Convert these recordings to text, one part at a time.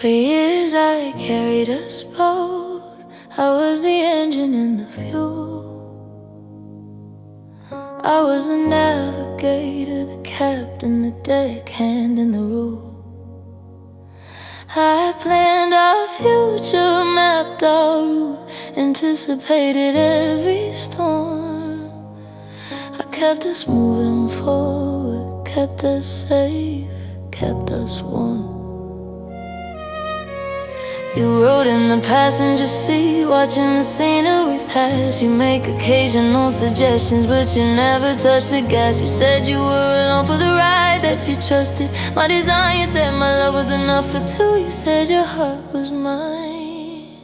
For years I carried us both. I was the engine and the fuel. I was the navigator, the captain, the deckhand, and the rule. I planned our future, mapped our route, anticipated every storm. I kept us moving forward, kept us safe, kept us warm. You rode in the passenger seat, watching the scenery pass. You make occasional suggestions, but you never touched the gas. You said you were along for the ride, that you trusted my design. You said my love was enough for two. You said your heart was mine.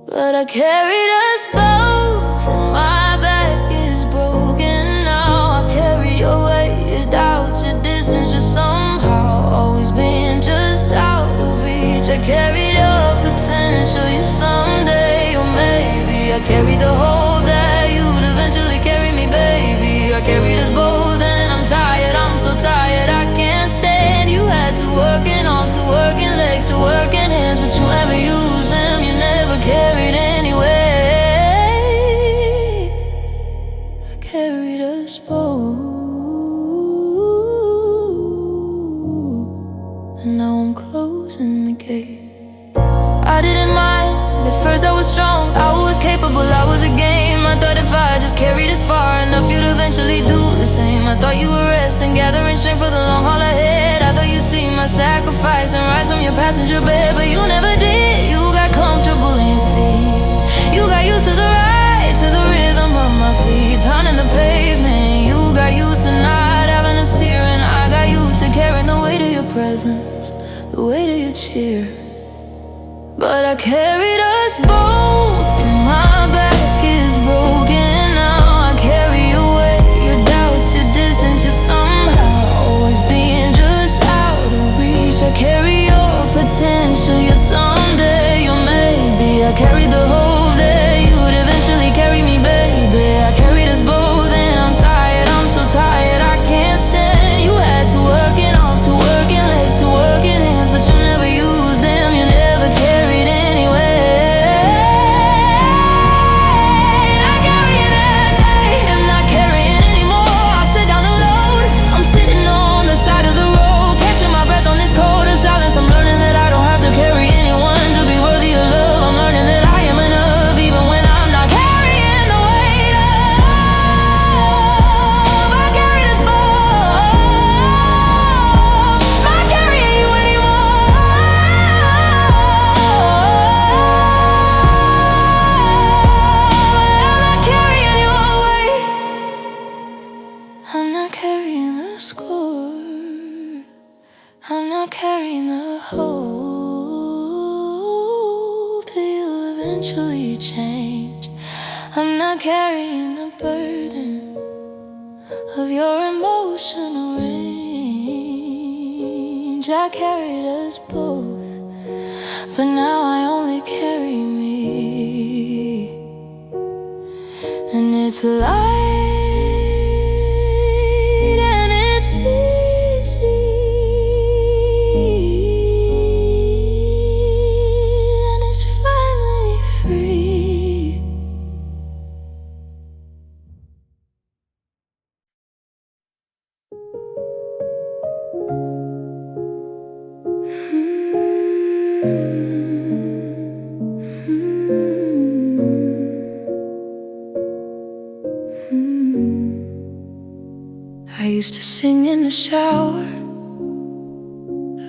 But I carried us both, and my back is broken now. I carried your weight, your doubts, your distance, just somehow always being just out of reach. I carried your potential, you someday, or maybe I carried the hope that you'd eventually carry me, baby. I carried us both, and I'm tired, I'm so tired, I can't stand. You had to work in arms, to work in legs, to work in hands, but you never used them, you never carried anyway. I carried us both, and now I'm closing the gate. I didn't mind, at first I was strong, I was capable, I was a game. I thought if I just carried us far enough, you'd eventually do the same. I thought you were resting, gathering strength for the long haul ahead. I thought you'd see my sacrifice and rise from your passenger bed, but you never did. You got comfortable in your seat. You got used to the ride, to the rhythm of my feet pounding the pavement. You got used to not having to steer, and I got used to carrying the weight of your presence, the weight of your cheer. But I carried us both, and my back is broken now. I carry your weight, your doubts, your distance, you're somehow always being just out of reach. I carry your potential, you're someday, or maybe I carried the hope that you'd eventually carry me, baby. I carried us both, and I'm tired, I'm so tired, I can't stand. You had to work in arms, to work in legs, to work in hands, but you never used them, you never carried anyway. And I carry that night, am not carrying anymore. I've set down the load, I'm sitting on the side of the road, catching my breath on this cold of silence. I'm learning that I don't have to carry anyone to be worthy of love. I'm learning that I am enough, even when I'm not carrying the weight of. I carried us both, not carrying you anymore. I'm not carrying your weight. I'm not carrying the score. I'm not carrying the hope that you'll eventually change. I'm not carrying the burden of your emotional range. I carried us both, but now I only carry me. And it's light and it's easy, and it's finally free. I used to sing in the shower,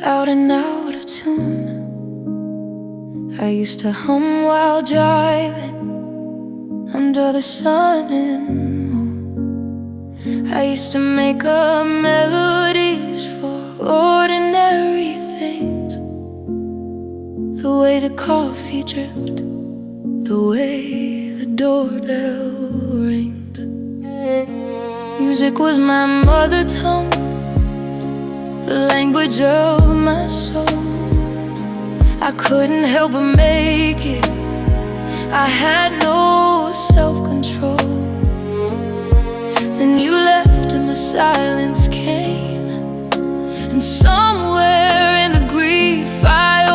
loud and out of tune. I used to hum while driving under the sun and moon. I used to make up melodies for ordinary things, the way the coffee dripped, the way the doorbell rings. Music was my mother tongue, the language of my soul. I couldn't help but make it, I had no self-control. Then you left and my silence came, and somewhere in the grief I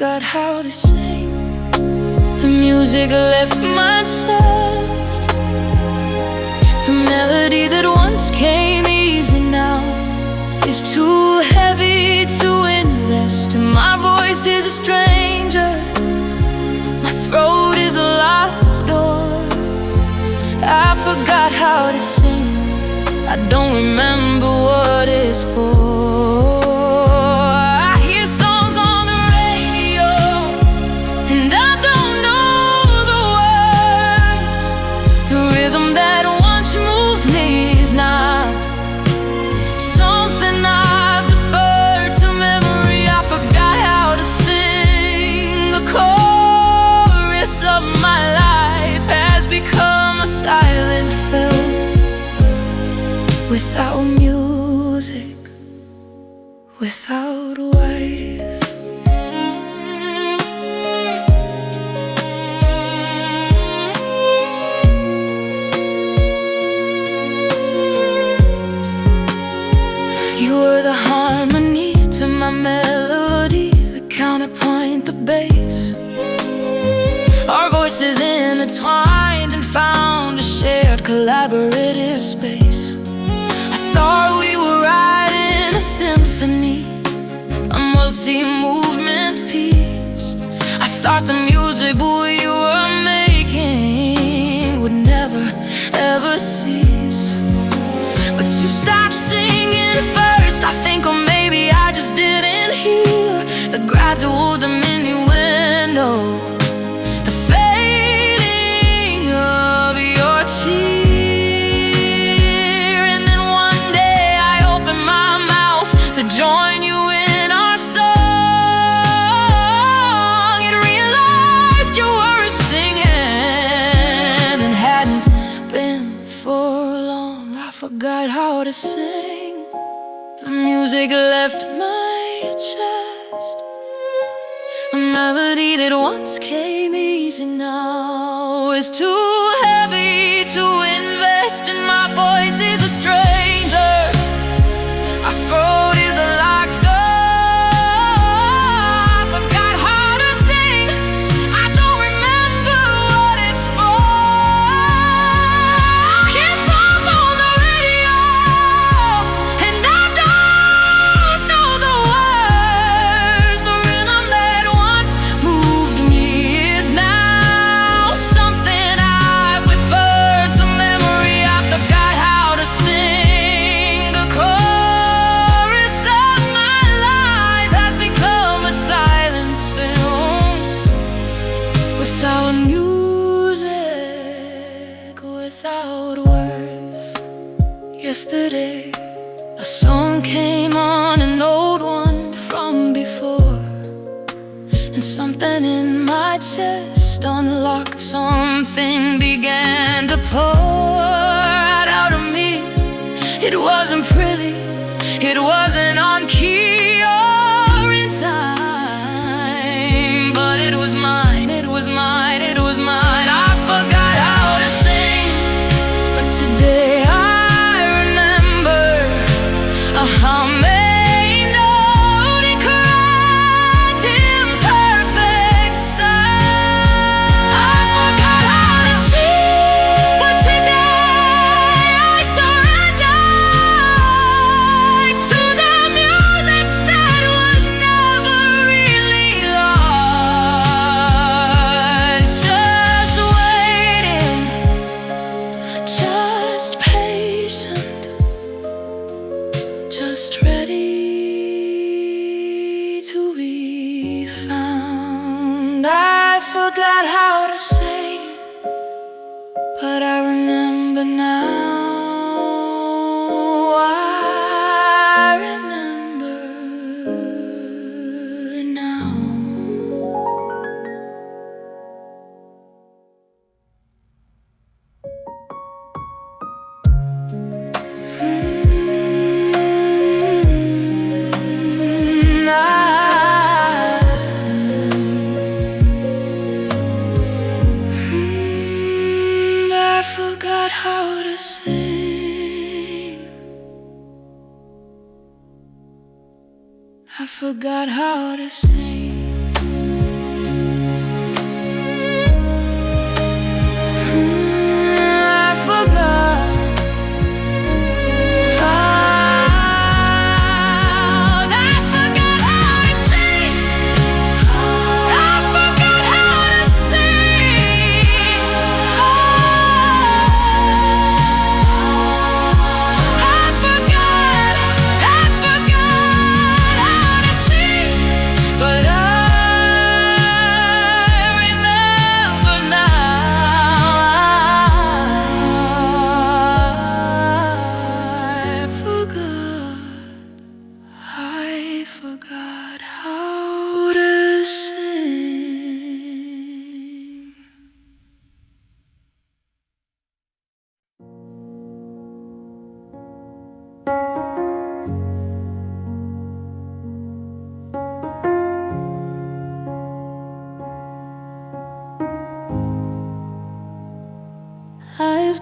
forgot how to sing. The music left my chest. The melody that once came easy now is too heavy to invest. And my voice is a stranger, my throat is a locked door. I forgot how to sing, I don't remember what it's for. I hear songs on the radio and I don't know the words. The rhythm that once moved me is not something I've deferred to memory. I forgot how to sing. The chorus of my life has become a silent film without music, without a wife. You were the harmony to my melody, the counterpoint, the bass. Our voices intertwined and found a shared collaborative space. I thought we were writing a symphony, a multi-movement piece. I thought the music we were making would never, ever cease. But you stopped singing first, I think, or maybe I just didn't hear the gradual diminuendo, the fading of your cheer. And then one day I opened my mouth to join you in our song, and realized you were singing and hadn't been for long. I forgot how to sing. The music left my chest. The melody that once came easy now is too heavy to invest in. My voice is a stranger, my throat is a locked door. I forgot how to sing, I don't remember what it's for. Hear songs on the radio and I don't know the words. The rhythm that once moved me is now something I've referred to memory. I forgot how to sing. The chorus of my life has become a silent film without music, without words. Yesterday a song came on, an old one from before, and something in my chest unlocked. Something began to pour out of me. It wasn't pretty, it wasn't on key or in time, but it was mine, it was mine, it was mine. I forgot how to sing, but today I remember a humming note in correct imperfect sound. I forgot how to sing, but today I surrender to the music that was never really lost. Just waiting, just patient, just ready to be found. I forgot how to sing, but I remember now. I remember now. How to sing. I forgot how to sing.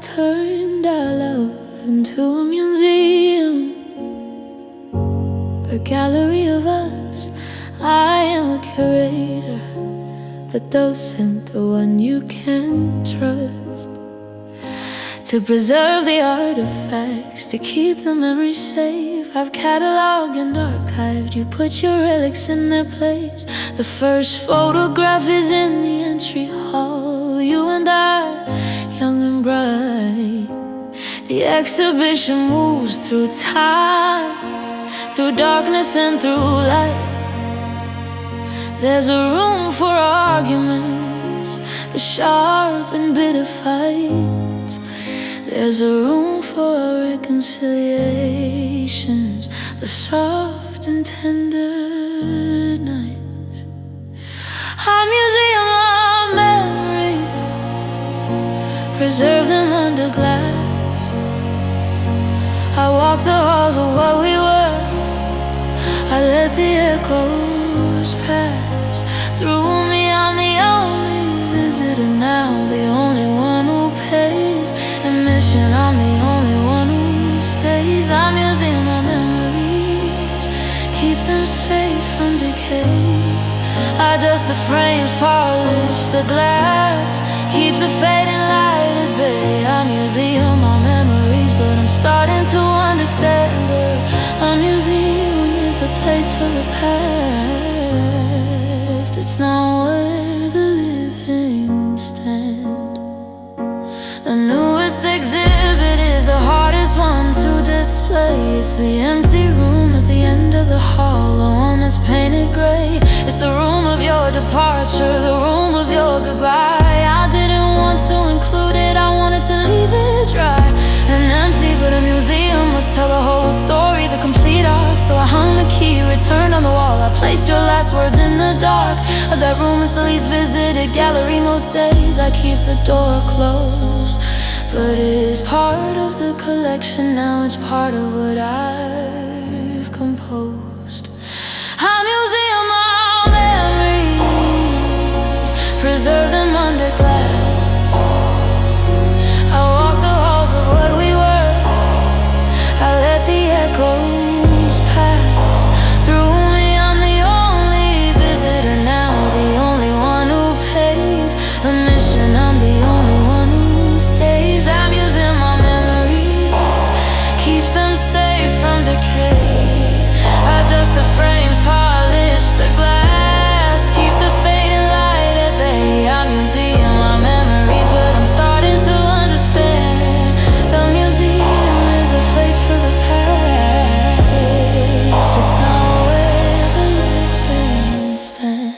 turned our love into a museum, a gallery of us. I am a curator, the docent, the one you can trust, to preserve the artifacts, to keep the memories safe. I've cataloged and archived, you put your relics in their place. The first photograph is in the entry hall, you and I, young and bright. The exhibition moves through time, through darkness and through light. There's a room for arguments, the sharp and bitter fights. There's a room for reconciliations, the soft and tender nights. A museum of memory, preserve them under glass. I walk the halls of what we were, I let the echoes pass through me. I'm the only visitor now, the only one who pays admission. I'm the only one who stays. I'm using my memories, keep them safe from decay. I dust the frames, polish the glass, keep the fading light at bay. I'm using my memories, but I'm starting to understand that a museum is a place for the past. It's not where the living stand. The newest exhibit is the hardest one to display. It's the empty room at the end of the hall, the one that's painted gray. It's the room of your departure, the room of your goodbye. I didn't want to include it, I wanted to leave it dry and empty, but a museum must tell the whole story, the complete arc. So I hung the key, returned on the wall. I placed your last words in the dark of that room. It's the least visited gallery most days. I keep the door closed, but it's part of the collection now. It's part of what I've composed. A museum of memories, preserve them under glass. I walk the halls of what we were, I let the echoes pass through me. I'm the only visitor now, the only one who pays admission. I'm the only one who stays. I'm using my memories, keep them safe from decay. I dust the frames, polish the glass, keep the fading light at bay. I'm using my memories, but I'm starting to understand. The museum is a place for the past. It's not where the living stand.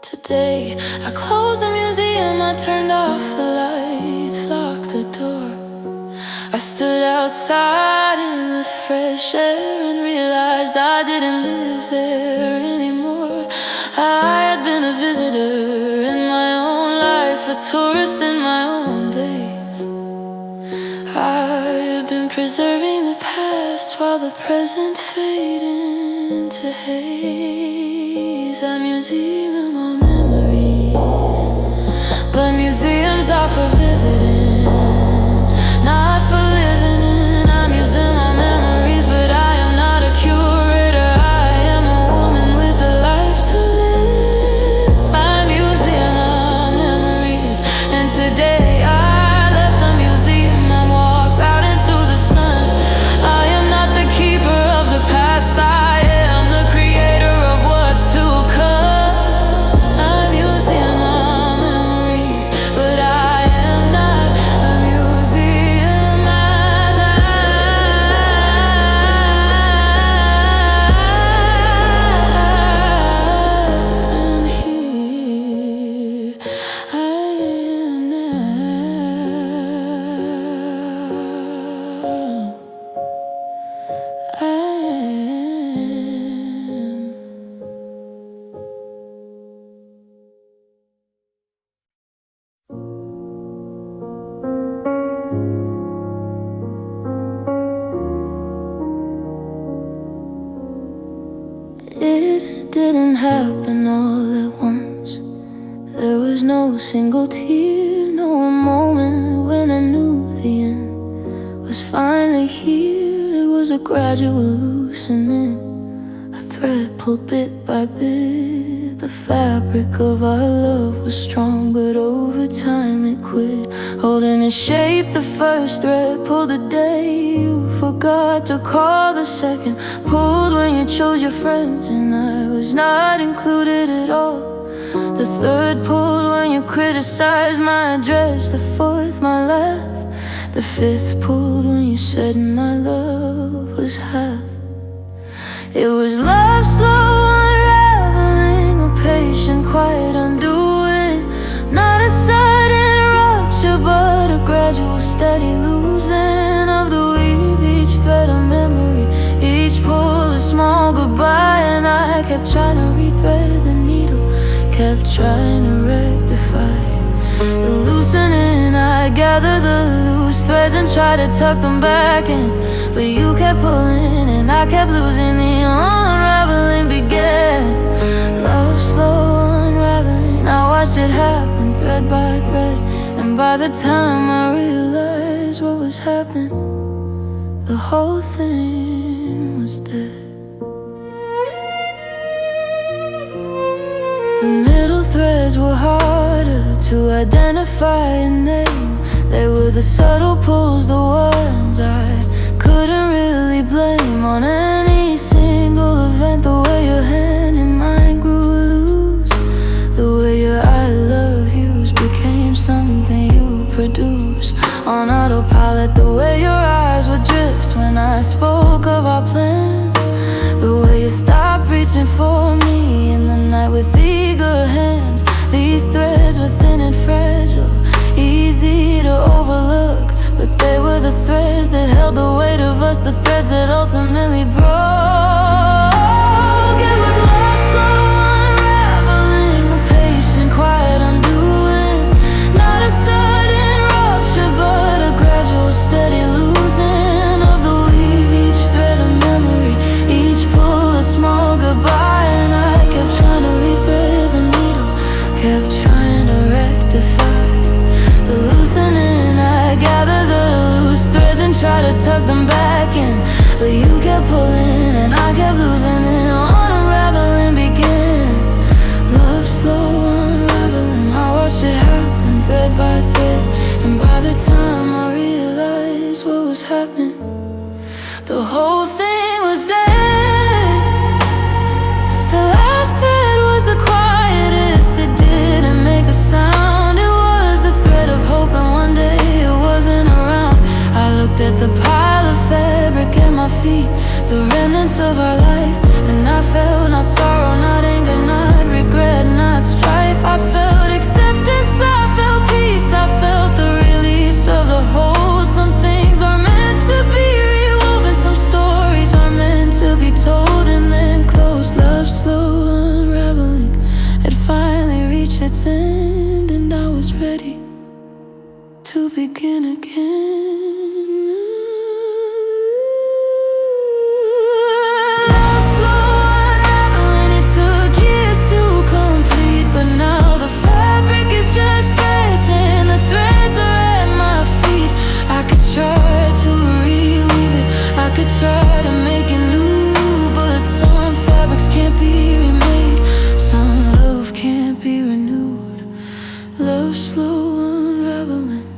Today, I closed the museum, I turned off the lights, locked the door. I stood outside in the fresh air and realized I didn't live there anymore. I had been a visitor in my own life, a tourist in my own days. I had been preserving the past while the present faded into haze. A museum of my memories, but museums are for visiting, not for living in. I'm using my memories, but I am not a curator. I am a woman with a life to live. I'm using my memories, and today I left the museum. I walked out into the sun. I am not the keeper of the past, I am the creator of what's to come. I'm using my memories, but I am not a museum. I'm here, I am now. I am. It didn't happen all at once. There was no single tear, no was finally here. It was a gradual loosening, a thread pulled bit by bit. The fabric of our love was strong, but over time it quit holding its shape. The first thread pulled the day you forgot to call. The second pulled when you chose your friends and I was not included at all. The third pulled when you criticized my dress. The fourth, my laugh. The fifth pulled when you said my love was half. It was love slow unraveling, a patient quiet undoing. Not a sudden rupture, but a gradual steady losing of the weave. Each thread a memory, each pull a small goodbye. And I kept trying to rethread the needle, kept trying to rectify the loosening. I gathered the loose threads and tried to tuck them back in, but you kept pulling and I kept losing. The unraveling began. Love slow unraveling, I watched it happen thread by thread. And by the time I realized what was happening, the whole thing was dead. The middle threads were harder to identify and name. They were the subtle pulls, the ones I couldn't really blame on any single event. The way your hand in mine grew loose, the way your I love yous became something you produce on autopilot. The way your eyes would drift when I spoke of our plans, the way you stopped reaching for me in the night with eager hands. These threads were thin and fragile, easy to overlook, but they were the threads that held the weight of us, the threads that ultimately broke. It was love slow unraveling, a patient quiet undoing. Not a sudden rupture, but a gradual steady losing of the weave. Each thread a memory, each pull a small goodbye. And I kept trying to rethread the needle, kept trying to rectify the loosening. I gathered the loose threads and tried to tuck them back in, but you kept pulling and I kept losing. And unraveling began. Love slow unraveling, I watched it happen thread by thread. And by the time I realized what was happening, the whole thing was dead. The last thread was the quietest, it didn't make a sound. It was the thread of hope, and one day it wasn't around. I looked at the pile of fabric at my feet, the remnants of our life, and I felt not sorrow, not anger, not regret, not strife. I felt acceptance, I felt peace, I felt the release of the hold. Some things are meant to be rewoven, some stories are meant to be told and then closed. Love slow unraveling, it finally reached its end, and I was ready to begin again. Love slow unraveling, it took years to complete, but now the fabric is just threads and the threads are at my feet. I could try to reweave it, I could try to make it new, but some fabrics can't be remade, some love can't be renewed. Love slow unraveling,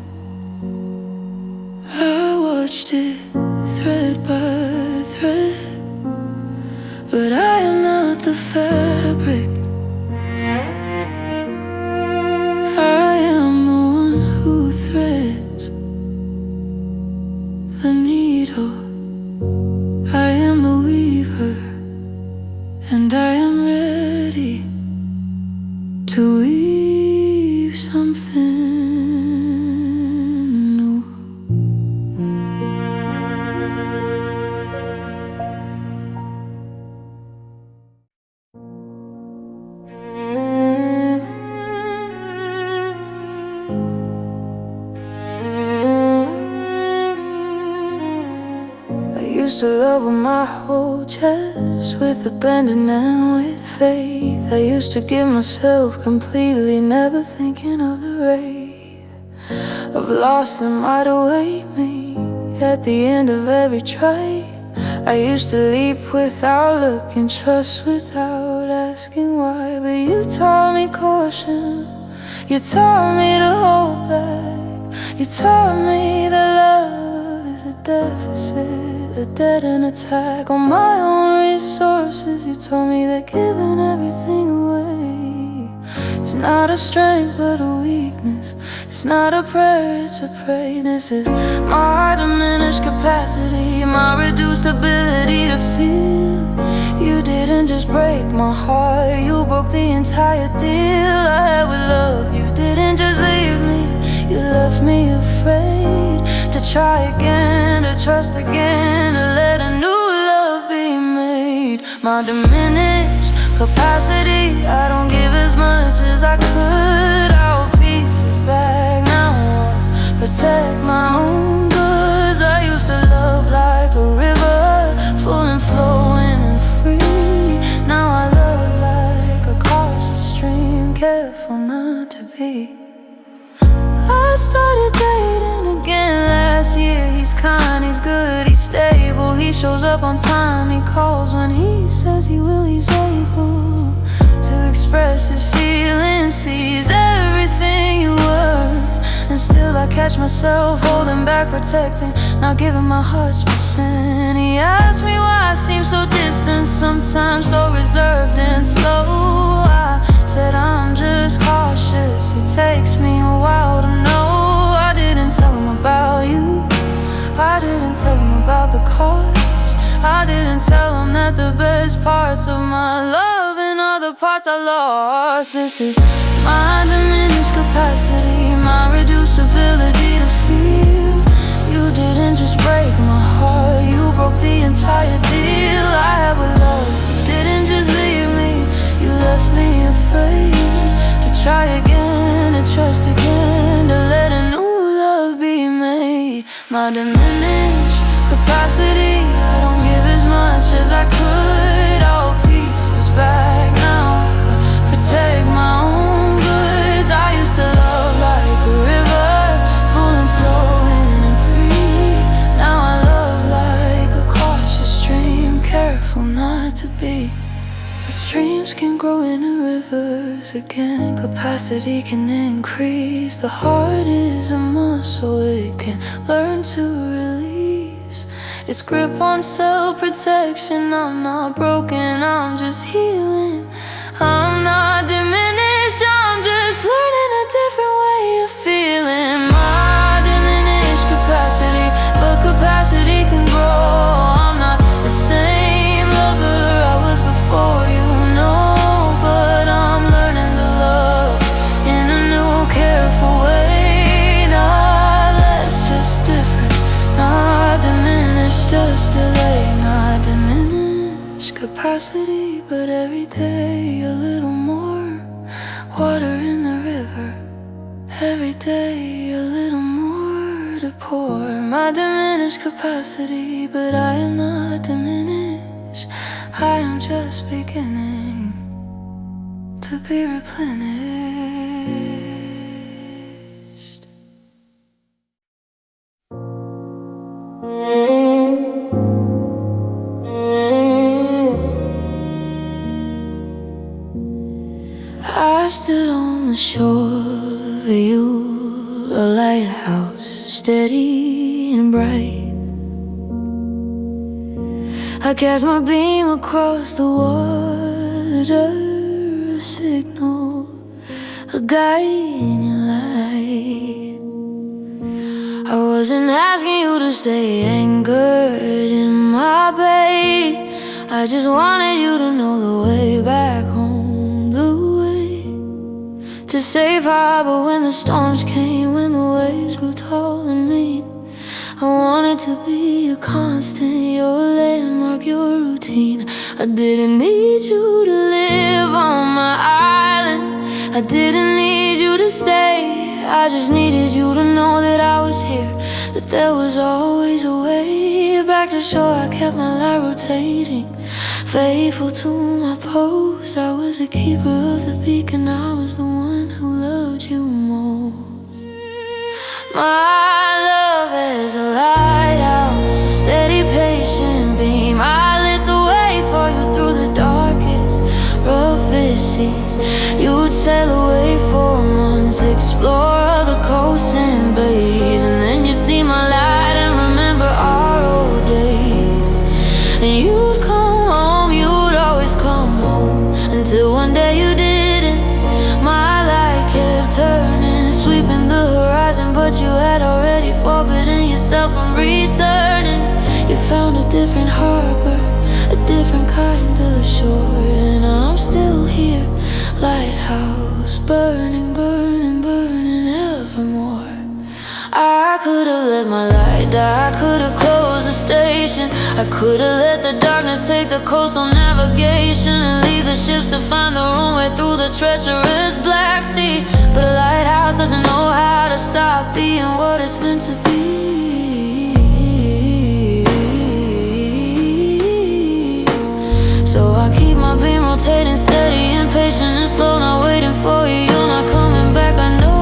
I watched it thread by thread, but I am not the fabric. I am the one who threads the needle. I am the weaver, and I am ready to weave something new. I used to love with my whole chest, with abandon and with faith. I used to give myself completely, never thinking of the wraith of loss that might await me. at the end of every try. I used to leap without looking, trust without asking why. But you taught me caution, you taught me to hold back. You taught me that love is a deficit, a dead-end attack on my own resources. You told me that giving everything away is not a strength but a weakness. It's not a prayer, it's a prayer. This is my diminished capacity, my reduced ability to feel. You didn't just break my heart, you broke the entire deal I had with love. You didn't just leave me, you left me afraid to try again, to trust again, to let a new love be made. My diminished capacity, I don't give as much as I could. Our pieces back, now I protect my own goods. I used to love like a river, full and flowing and free. Now I love like a cautious stream, careful not to be. I started dating again last year. He's kind, he's good, he's stable. He shows up on time, he calls when he says he will. He's able to express his feelings, sees everything you were. And still I catch myself holding back, protecting, not giving my heart's percent. He asks me why I seem so distant, sometimes so reserved and slow. I said I'm just cautious, it takes me a while to know. I didn't tell him about you, I didn't tell him about the cause. I didn't tell him that the best parts of my love and other parts I lost. This is my diminished capacity, my reduced ability to feel. You didn't just break my heart, you broke the entire deal I had with love. You didn't just leave me, you left me afraid to try again, to trust again, to let a new love be made. My diminished capacity, I don't give as much as I could. All pieces back, now I protect my own goods. I used to love like a river, full and flowing and free. Now I love like a cautious stream, careful not to be. The streams can grow into rivers again, capacity can increase. The heart is a muscle, it can learn to release its grip on self-protection. I'm not broken, I'm just healing. I'm not diminished, I'm just learning a different way of feeling. My diminished capacity, but capacity can grow. I'm not the same lover I was before, you know, but I'm learning to love in a new careful way. Not less, just different, not diminished, just delayed. Not diminished capacity, but every day a little more. Water in the river, every day a little more to pour. My diminished capacity, but I am not diminished, I am just beginning to be replenished. I stood on the shore for you, a lighthouse, steady and bright. I cast my beam across the water, a signal, a guiding light. I wasn't asking you to stay anchored in my bay, I just wanted you to know the way back home, the way to safe harbor when the storms came, when the waves grew tall and mean. I wanted to be a constant, your landmark, your routine. I didn't need you to live on my island, I didn't need you to stay, I just needed you to know that I was here, that there was always a way back to shore. I kept my light rotating, faithful to my post. I was a keeper of the beacon, I was the one who loved you most. My love is a lighthouse, a steady, patient beam. I lit the way for you through the darkest, roughest seas. You would sail away for months, explore other coasts and bays, and then you'd see my light and remember our old days. And you'd come home, you'd always come home, until one day you didn't. My light kept turning, sweeping the horizon, but you had already forbidden yourself from returning. You found a different harbor, a different kind of shore, and I'm still here, lighthouse, burning, burning, burning evermore. I could've let my light die, I could've closed the station, I could've let the darkness take the coastal navigation and leave the ships to find their own way through the treacherous Black Sea. But a lighthouse doesn't know how to stop being what it's meant to be. So I keep my beam rotating steady, impatient and slow, not waiting for you. You're not coming back, I know.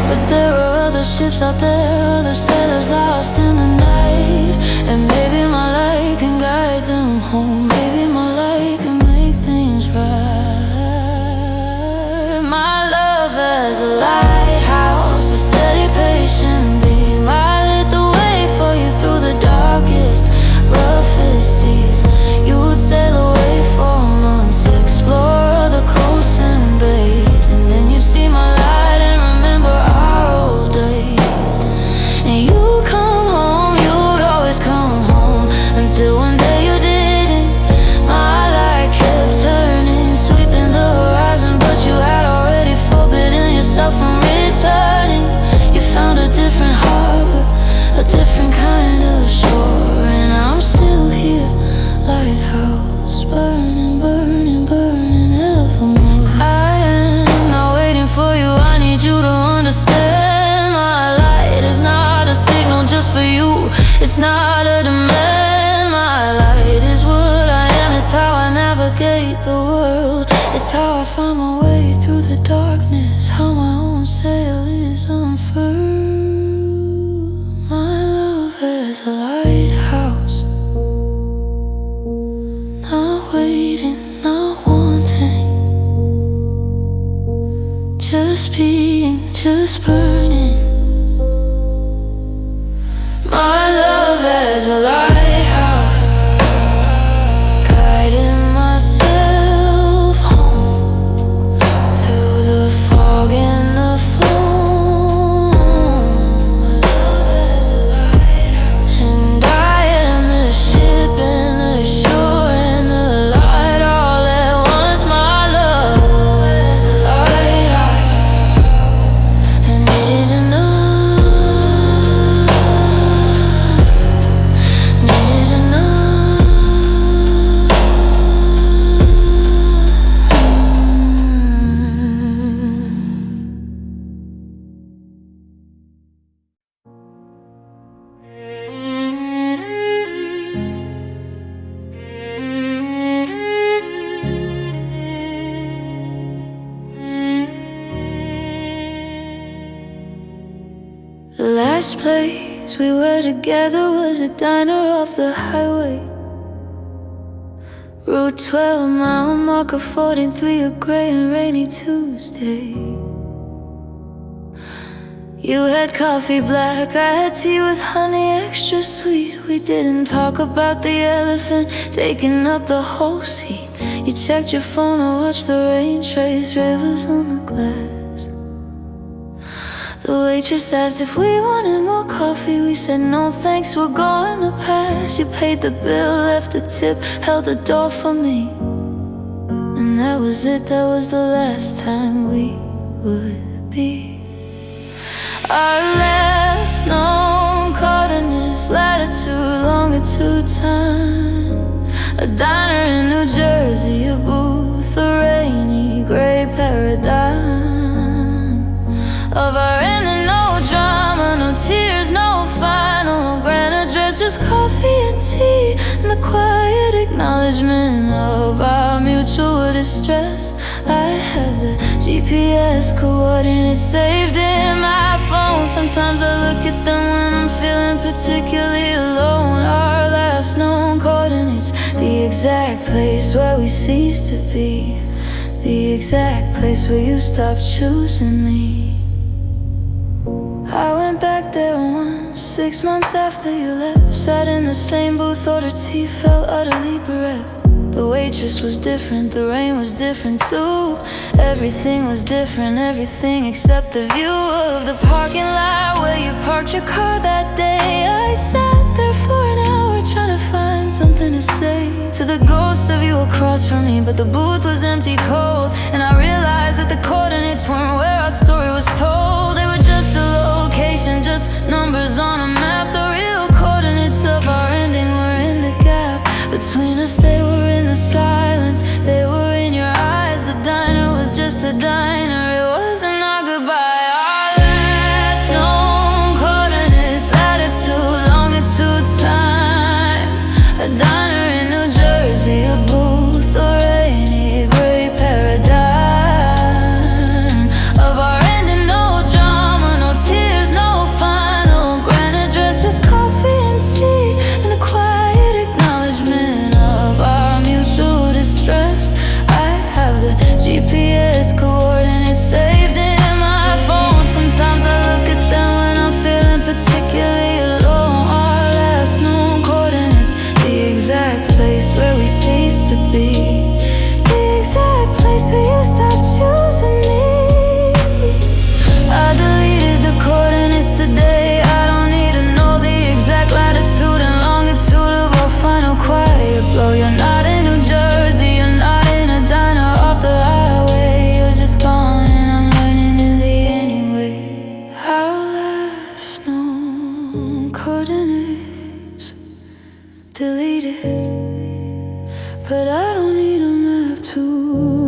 But there are other ships out there, other sailors lost in the night, and maybe my light can guide them home. Maybe my light can make things right. My love as a lighthouse, a steady, patient beam. I lit the way for you through the darkest, roughest seas. You would sail away for months, explore other coasts and bays, and then you'd see my light and remember our old days. And you'd come home, you'd always come home, until one day you didn't. My light kept turning, sweeping the horizon, but you had already forbidden yourself from returning. You found a different harbor, a different kind of shore, and I'm still here, lighthouse, burning, burning, burning evermore. I am not waiting for you, I need you to understand. My light is not a signal just for you, it's not a demand. My light is what I am, it's how I navigate the world, it's how I find my way through the darkness, how my own sail is unfurled. My love is a lighthouse, not waiting, not wanting, just being, just burning. My love as a lighthouse, guiding myself home through the fog and the foam. My love as a lighthouse, and I am the ship and the shore and the light all at once. My love as a lighthouse, and it is enough. The last place we were together was a diner off the highway, Route 12, mile marker 43, a gray and rainy Tuesday. You had coffee black, I had tea with honey extra sweet. We didn't talk about the elephant taking up the whole seat. You checked your phone and watched the rain trace rivers on the glass. The waitress asked if we wanted more coffee. We said no thanks, we're going to pass. You paid the bill, left a tip, held the door for me, and that was it, that was the last time we would be. Our last known coordinates, latitude, longitude, time. A diner in New Jersey, a booth, a rainy gray paradigm of our ending, no drama, no tears, no final grand address, just coffee and tea and the quiet acknowledgement of our mutual distress. I have the GPS coordinates saved in my phone. Sometimes I look at them when I'm feeling particularly alone. Our last known coordinates, the exact place where we ceased to be, the exact place where you stopped choosing me. I went back there once, 6 months after you left. Sat in the same booth, ordered tea, felt utterly bereft. The waitress was different, the rain was different too. Everything was different, everything except the view of the parking lot where you parked your car that day. I sat there for an hour trying to find something to say to the ghost of you across from me, but the booth was empty, cold. And I realized that the coordinates weren't where our story was told. They were just a location, just numbers on a map. The real coordinates of our ending were in the gap between us. They were in the silence, they were in your eyes. The diner was just a diner, it wasn't our goodbye. Our last known coordinates, latitude, longitude, time. A diner in New Jersey, a booth, a rainy gray paradigm of our ending. No drama, no tears, no final grand address, just coffee and tea and the quiet acknowledgement of our mutual distress. I have the GPS coordinates saved in my phone. Sometimes I look at them when I'm feeling particularly alone. Our last known coordinates, the exact place where we ceased to be, the exact place where you stopped choosing me. I deleted the coordinates today. I don't need to know the exact latitude and longitude of our final quiet blow. You're not in New Jersey, you're not in a diner off the highway. You're just gone and I'm learning in the anyway. Our last known coordinates deleted, but I don't need a map to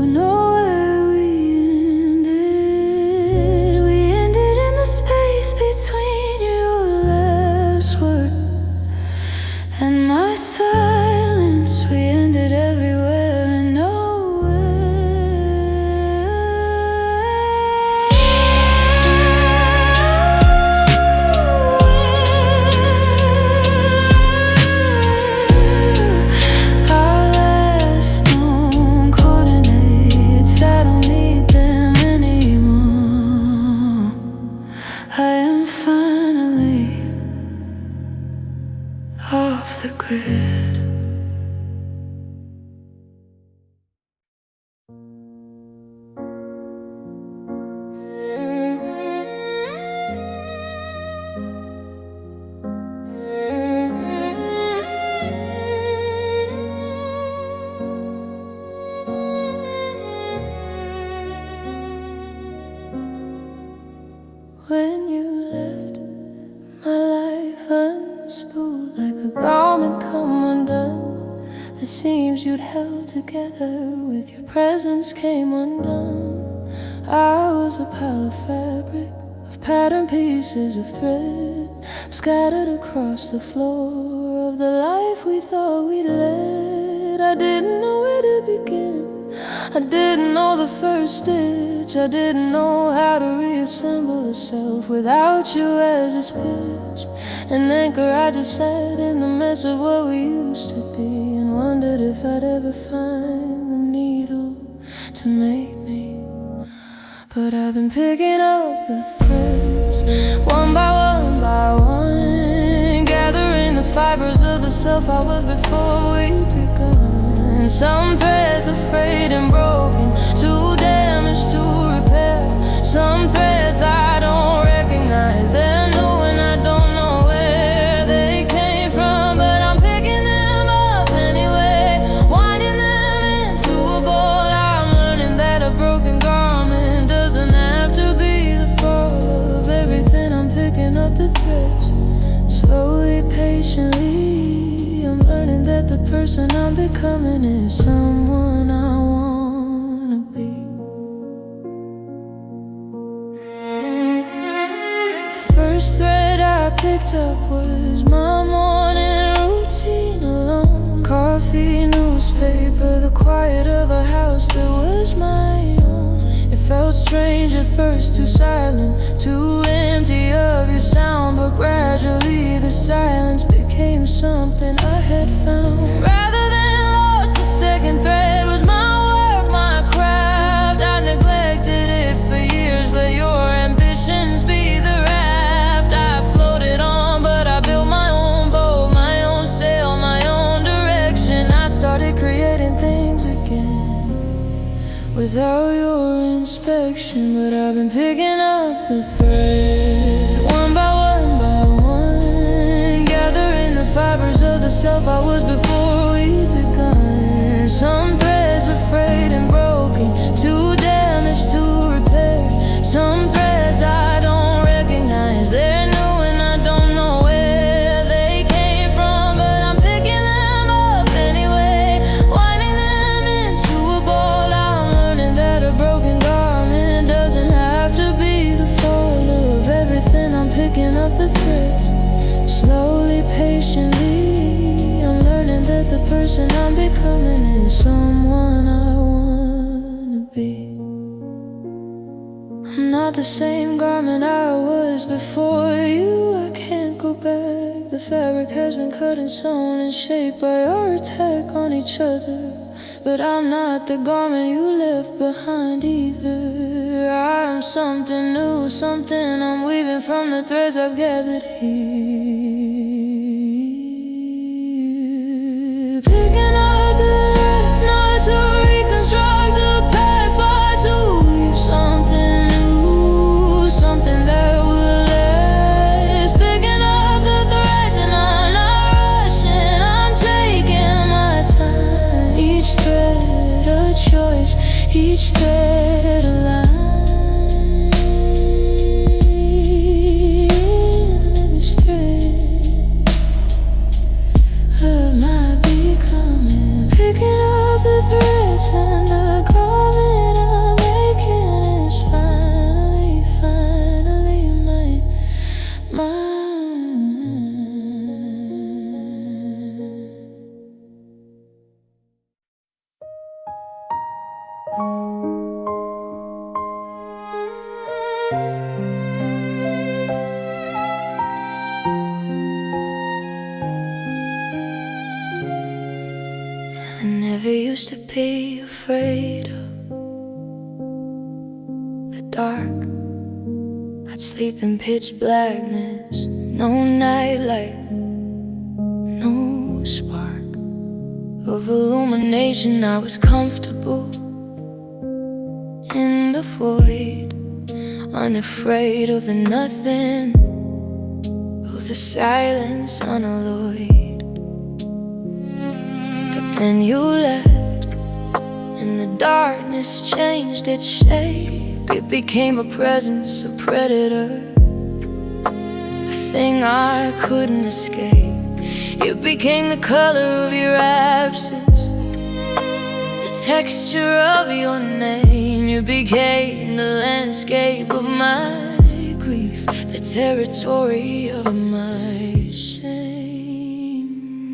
know where we ended. We ended in the space between your last word and my silence. We ended everywhere and nowhere. Our last known coordinates, I don't need them anymore. I am finally off the grid. When you left, my life unspooled like a garment come undone. The seams you'd held together with your presence came undone. I was a pile of fabric, of patterned pieces of thread, scattered across the floor of the life we thought we'd led. I didn't know where to begin, I didn't know the first stitch, I didn't know how to reassemble a self without you as its pitch. An anchor, I just sat in the mess of what we used to be and wondered if I'd ever find the needle to make me. But I've been picking up the threads, one by one, gathering the fibers of the self I was before we begun. Some threads are frayed and broken, too damaged to repair. Some threads I don't recognize, they're new and I don't know where they came from. But I'm picking them up anyway, winding them into a ball. I'm learning that a broken garment doesn't have to be the fall of everything. I'm picking up the threads, slowly, patiently. I'm learning that the person I'm becoming is someone I wanna be. First thread I picked up was my morning routine alone. Coffee, newspaper, the quiet of a house that was my own. It felt strange at first, too silent, too empty of your sound. But gradually the silence became something I had found. Rather than lost, the second thread was my work, my craft. I neglected it for years. Let your ambitions be the raft I floated on, but I built my own boat, my own sail, my own direction. I started creating things again without your inspection. But I've been picking up the thread, one by one, gathering the fibers of the self I was before we begun. Some threads are frayed and broken, too damaged to repair. Some threads I don't recognize, they're new and I don't know where they came from. But I'm picking them up anyway, winding them into a ball. I'm learning that a broken garment doesn't have to be the fall of everything. I'm picking up the threads, slowly, patiently. I'm learning that the person I'm becoming is someone I wanna be. I'm not the same garment I was before you. I can't go back. The fabric has been cut and sewn and shaped by our attack on each other. But I'm not the garment you left behind either. I'm something new, something I'm weaving from the threads I've gathered here. Picking up the threads, not to reconstruct the past, but to weave something new, something that will last. Picking up the threads and I'm not rushing, I'm taking my time. Each thread a choice, each thread a line. In this thread of my becoming, picking up the threads and the garment I'm making is finally mine. I never used to be afraid of the dark. I'd sleep in pitch blackness, no nightlight, no spark of illumination. I was comfortable in the void, unafraid of the nothing, of the silence unalloyed. Then you left, and the darkness changed its shape. It became a presence, a predator, a thing I couldn't escape. It became the color of your absence, the texture of your name. You became the landscape of my grief, the territory of my shame.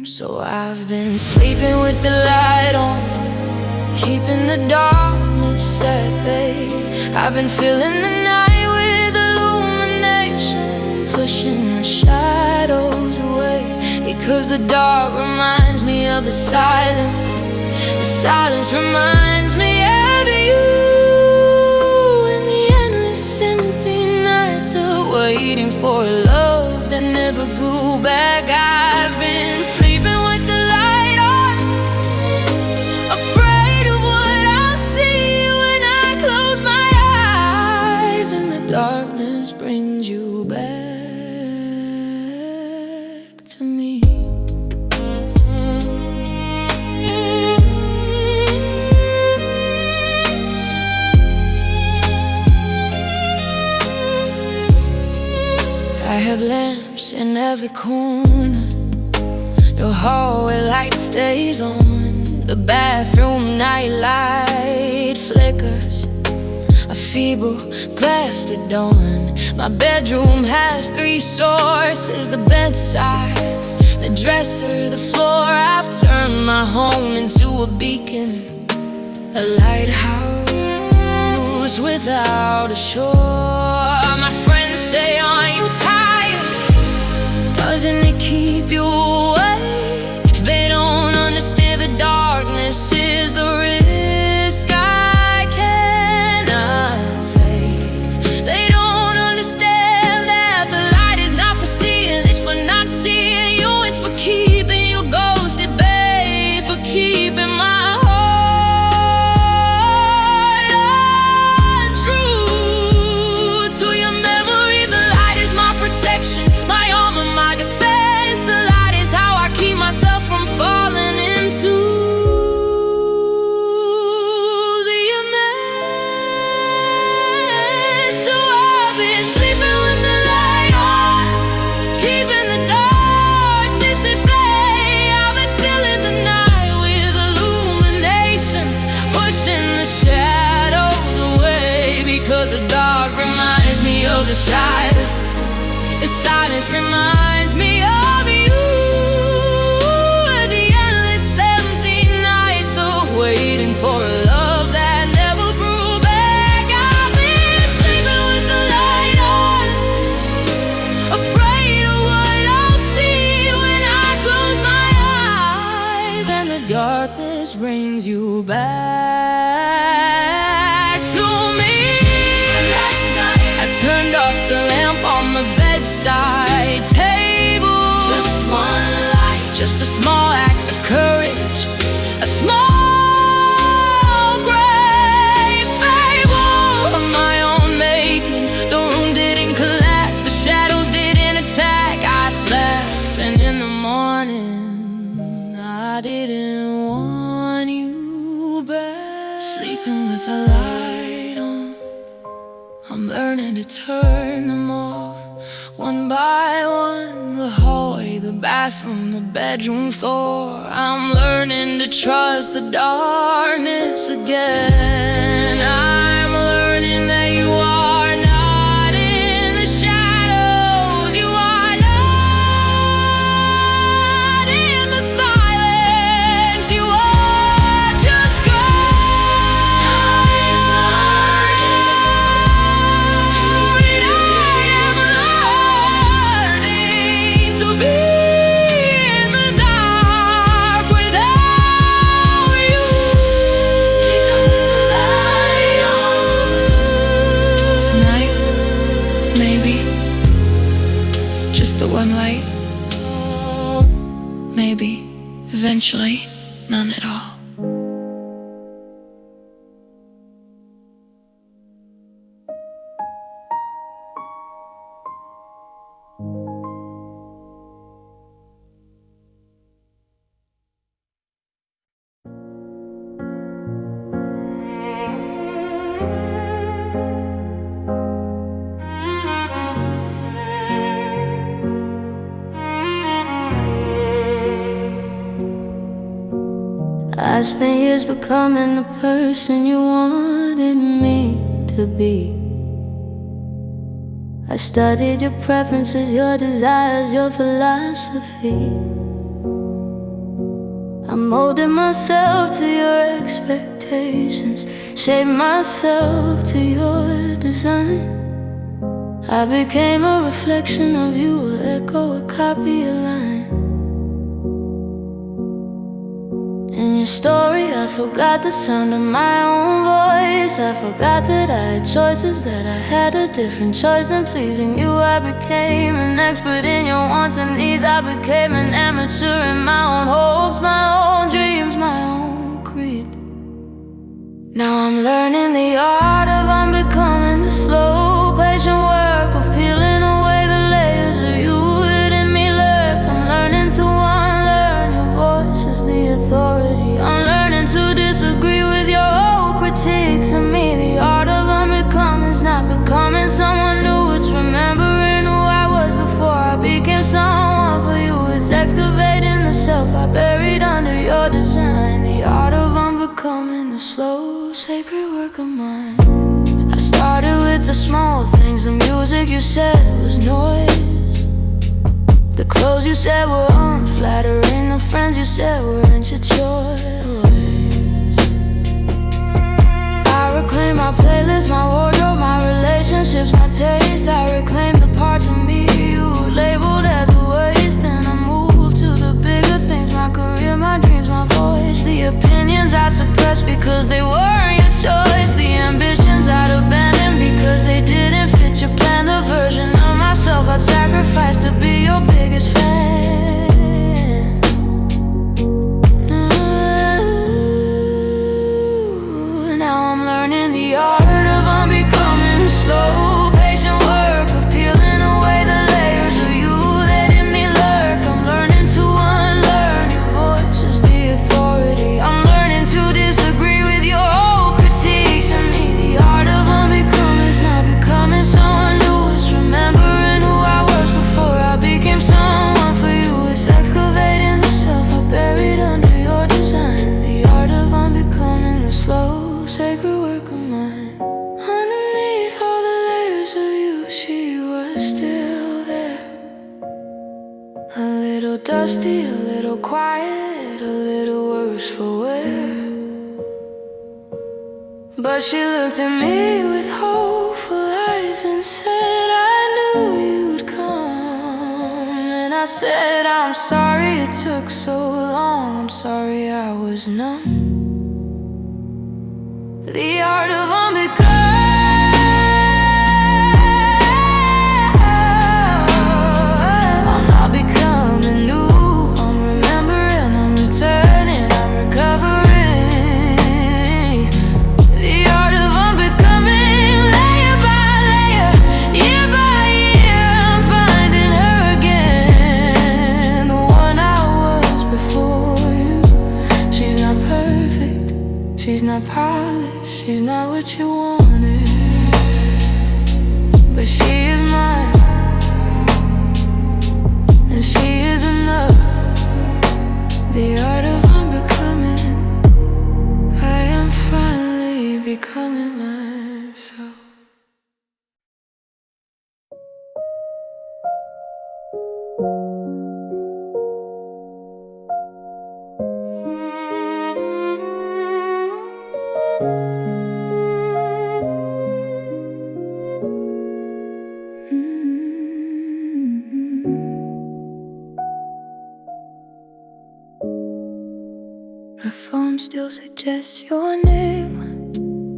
So I've been sleeping with the light on, keeping the darkness at bay. I've been filling the night with illumination, pushing the shadows away. Because the dark reminds me of the silence reminds me of you. And the endless empty nights are waiting for a love that never grew back. I've been sleeping with the light on, afraid of what I'll see when I close my eyes, and the darkness brings you back to me. I have lamps in every corner, your hallway light stays on, the bathroom night light flickers, a feeble plastic dawn. My bedroom has three sources, the bedside, the dresser, the floor. I've turned my home into a beacon, a lighthouse lost without a shore. My friends say, are you tired? Doesn't it keep you awake? They don't understand the darkness is the risk I cannot take. They don't understand that the light is not for seeing, it's for not seeing you. It's for keeping you ghosted, babe, for keeping my the silence. The silence reminds me of you. The endless empty nights of waiting for a love that never grew back. I've been sleeping with the light on, afraid of what I'll see when I close my eyes, and the darkness brings you back to me. Turned off the lamp on the bedside table. Just one light, just a small act of courage, a small brave fable of my own making. The room didn't collapse, but shadows didn't attack. I slept, and in the morning I didn't want you back. Sleeping with a light on, I'm learning to turn them off, one by one. The hallway, the bathroom, the bedroom floor. I'm learning to trust the darkness again. I'm learning that you are not in the shadows. You are not in the silence. You are just one light, maybe, eventually, none at all. I spent years becoming the person you wanted me to be. I studied your preferences, your desires, your philosophy. I molded myself to your expectations, shaped myself to your design. I became a reflection of you, an echo, a copy, a line. In your story, I forgot the sound of my own voice. I forgot that I had choices, that I had a different choice in pleasing you. I became an expert in your wants and needs. I became an amateur in my own hopes, my own dreams, my own creed. Now I'm learning the art of unbecoming, the slow, patient work of peeling away the layers of you that in me lurked. I'm learning to unlearn your voice as the authority. I'm learning to disagree with your old critiques of me. The art of unbecoming is not becoming someone new. It's remembering who I was before I became someone for you. It's excavating the self I buried under your design. The art of unbecoming, the slow, sacred work of mine. I started with the small things, the music you said was noise, the clothes you said were unflattering, the friends you said weren't your choice. I reclaim my playlist, my wardrobe, my relationships, my taste. I reclaim the parts of me you labeled as a waste. Then I move to the bigger things, my career, my dreams, my voice. The opinions I suppressed because they weren't your choice. The ambitions I'd abandoned because they didn't fit your plan. The version of myself I'd sacrifice to be your biggest fan. Now I'm learning the art of unbecoming. The slow, patient work of peeling away the layers of you that in me lurk. I'm learning to unlearn your voice as the authority. I'm learning to disagree with your old critiques of me. The art of unbecoming is not becoming someone new. It's remembering who I was before I became someone for you. It's excavating the self I buried under your design. The art of unbecoming, the slow, sacred work of mine. Underneath all the layers of you, she was still there. A little dusty, a little quiet, a little worse for wear. But she looked at me with hopeful eyes and said, I knew you'd come. And I said, I'm sorry it took so long. I'm sorry I was numb. The art of unbecoming. I'm not becoming new. I'm remembering, I'm returning, I'm recovering. The art of unbecoming, layer by layer, year by year, I'm finding her again. The one I was before you. She's not perfect, she's not polished, she's not what you wanted, but she is mine, and she is enough. The art of unbecoming. I am finally becoming myself. My phone still suggests your name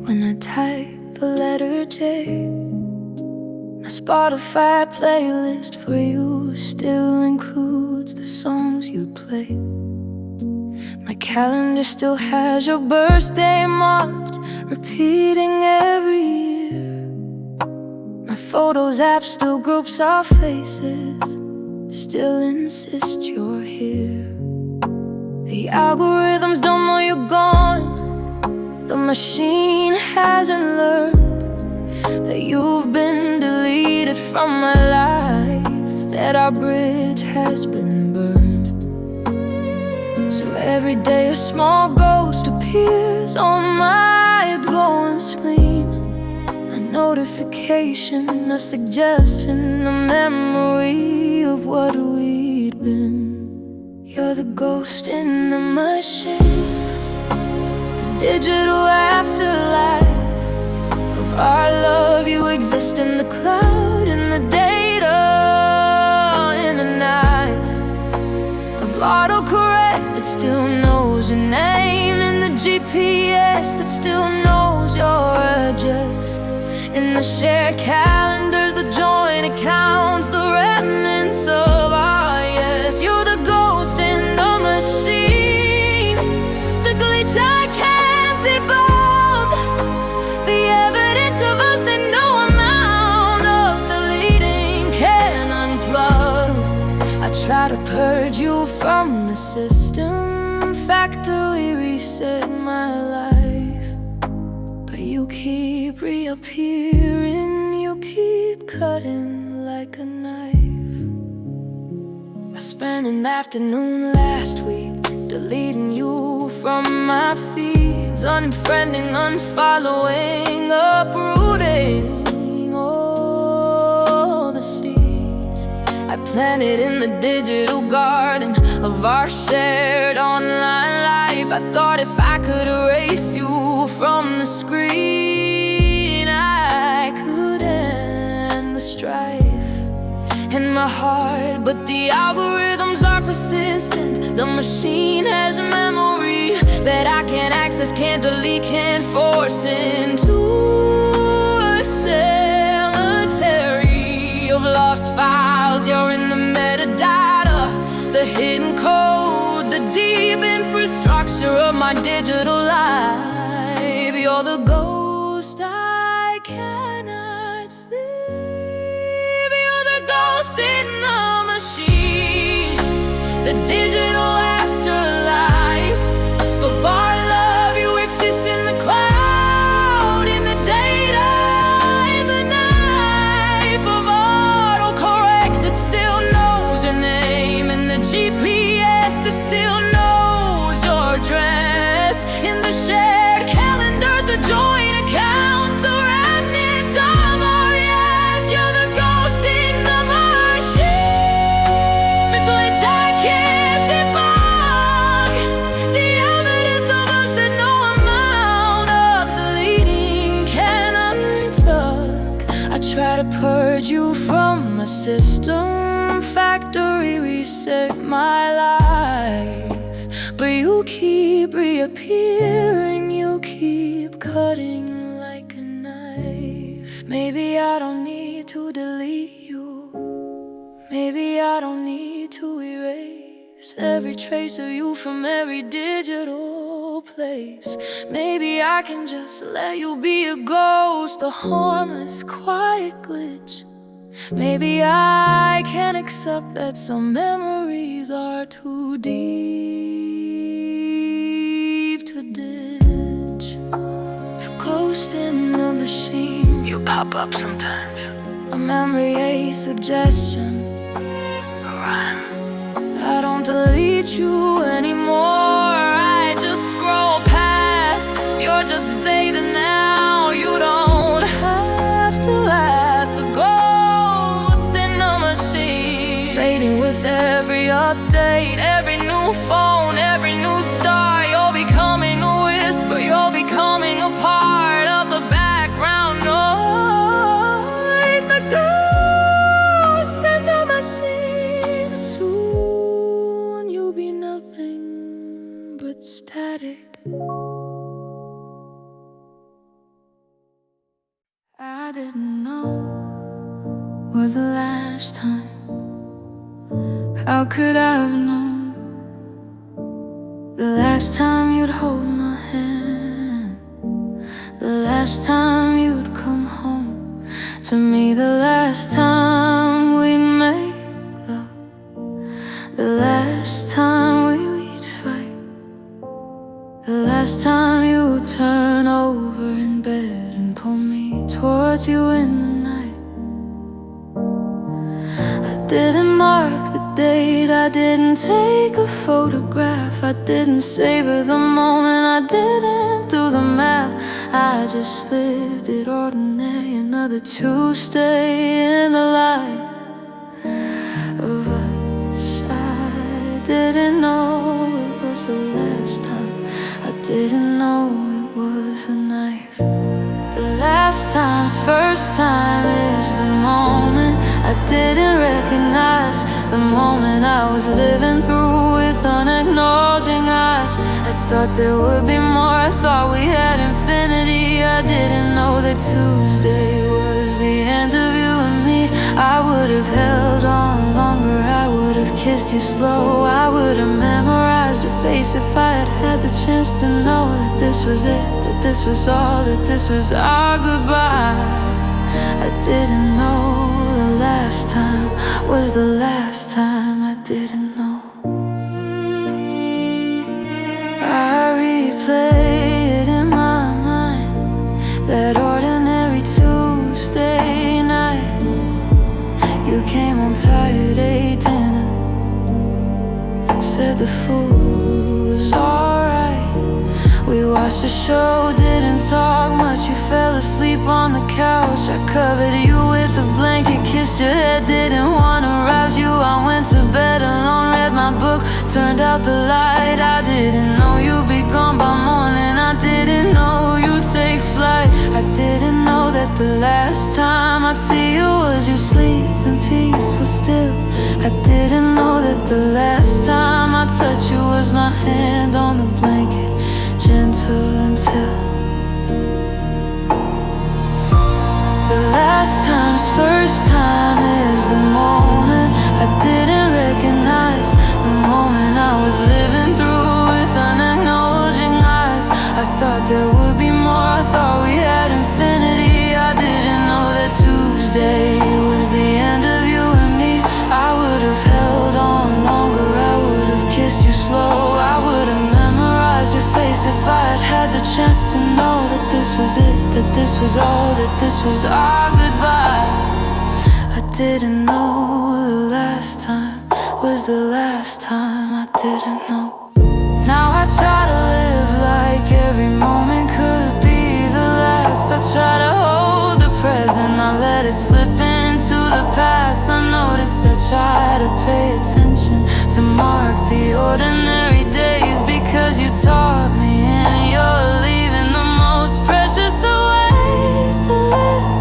when I type the letter J. My Spotify playlist for you still includes the songs you play. My calendar still has your birthday marked, repeating every year. My Photos app still groups our faces, still insists you're here. The algorithms don't know you're gone. The machine hasn't learned that you've been deleted from my life, that our bridge has been burned. So every day a small ghost appears on my glowing screen. A notification, a suggestion, a memory of what we'd been. You're the ghost in the machine, the digital afterlife of our love. You exist in the cloud, in the data, in a knife of autocorrect that still knows your name, in the GPS that still knows your address, in the shared calendars, the joint accounts, the remnants of our yes. You're the ghost in the machine, the glitch I can't debug, the evidence of us that no amount of deleting can unplug. I try to purge you from the system, factory reset my life, but you keep reappearing, you keep cutting like a knife. I spent an afternoon last week deleting you from my feeds, unfriending, unfollowing, uprooting all the seeds I planted in the digital garden of our shared online life. I thought if I could erase you from the screen, I could end the strife in my heart. But the algorithms are persistent. The machine has a memory that I can't access, can't delete, can't force into a cemetery of lost files. You're in the metadata, the hidden code, the deep infrastructure of my digital life. You're the ghost I cannot sleep. You're the ghost in the machine, the digital afterlife of our love. You exist in the cloud, in the data, in the knife of autocorrect that still knows your name, and the GPS that still knows your address, in the shared calendars, the joint accounts, the remnants of our yes. You're the ghost in the machine, the glitch I can't debug, the evidence of us that no amount of deleting can unplug. I try to purge you from a system, factory reset my life, but you keep reappearing, you keep cutting like a knife. Maybe I don't need to delete you, maybe I don't need to erase every trace of you from every digital place. Maybe I can just let you be a ghost, a harmless, quiet glitch. Maybe I can accept that some memories are too deep to ditch. Ghost in the machine, You pop up sometimes. a memory, a suggestion, A rhyme. I don't delete you anymore, I just scroll past. You're just data now, you don't have to last. The ghost in the machine, fading with every update, every new phone, every new star. You're becoming a whisper, you're becoming a part of the background noise. The ghost in the machine, soon you'll be nothing but static. I didn't know was the last time. How could I have known the last time you'd hold my hand, the last time you'd come home to me, the last time we'd make love, the last time we'd fight, the last time you would turn over in bed and pull me towards you in the night. I didn't mark the date, I didn't take a photograph, I didn't savor the moment, I didn't do the math. I just lived it ordinary, another Tuesday in the life of us. I didn't know it was the last time, I didn't know it was a knife. The last time's first time is the moment I didn't recognize, the moment I was living through with unacknowledging eyes. I thought there would be more, I thought we had infinity. I didn't know that Tuesday was the end of you and me. I would have held on longer, I would have kissed you slow, I would have memorized your face if I had had the chance to know that this was it, that this was all, that this was our goodbye. I didn't know the last time was the last time, I didn't know. I replay it in my mind, that ordinary Tuesday night. You came home tired, ate dinner, said the food was alright. We watched the show, didn't talk much. You fell asleep on the couch. I covered you with a blanket, kissed your head, didn't wanna rouse you. I went to bed alone, read my book, turned out the light. I didn't know you'd be gone by morning. I didn't know you'd take flight. I didn't know that the last time I'd see you was you sleeping peaceful still. I didn't know that the last time I touched you was my hand on the blanket, gentle until the last time's first time is the moment I didn't recognize, the moment I was living through with unacknowledging eyes. I thought there would be more, I thought we had infinity. I didn't know that Tuesday was the end of you and me. I would have held on longer, I would have kissed you slow, I would have memorized your face if I had had the chance to know that this was it, that this was all, that this was our goodbye. I didn't know the last time was the last time. I didn't know. Now I try to live like every moment could be the last. I try to hold the present, not let it slip into the past. I noticed I try to pay attention, to mark the ordinary days, because you taught me and you're leaving the most precious of ways to live,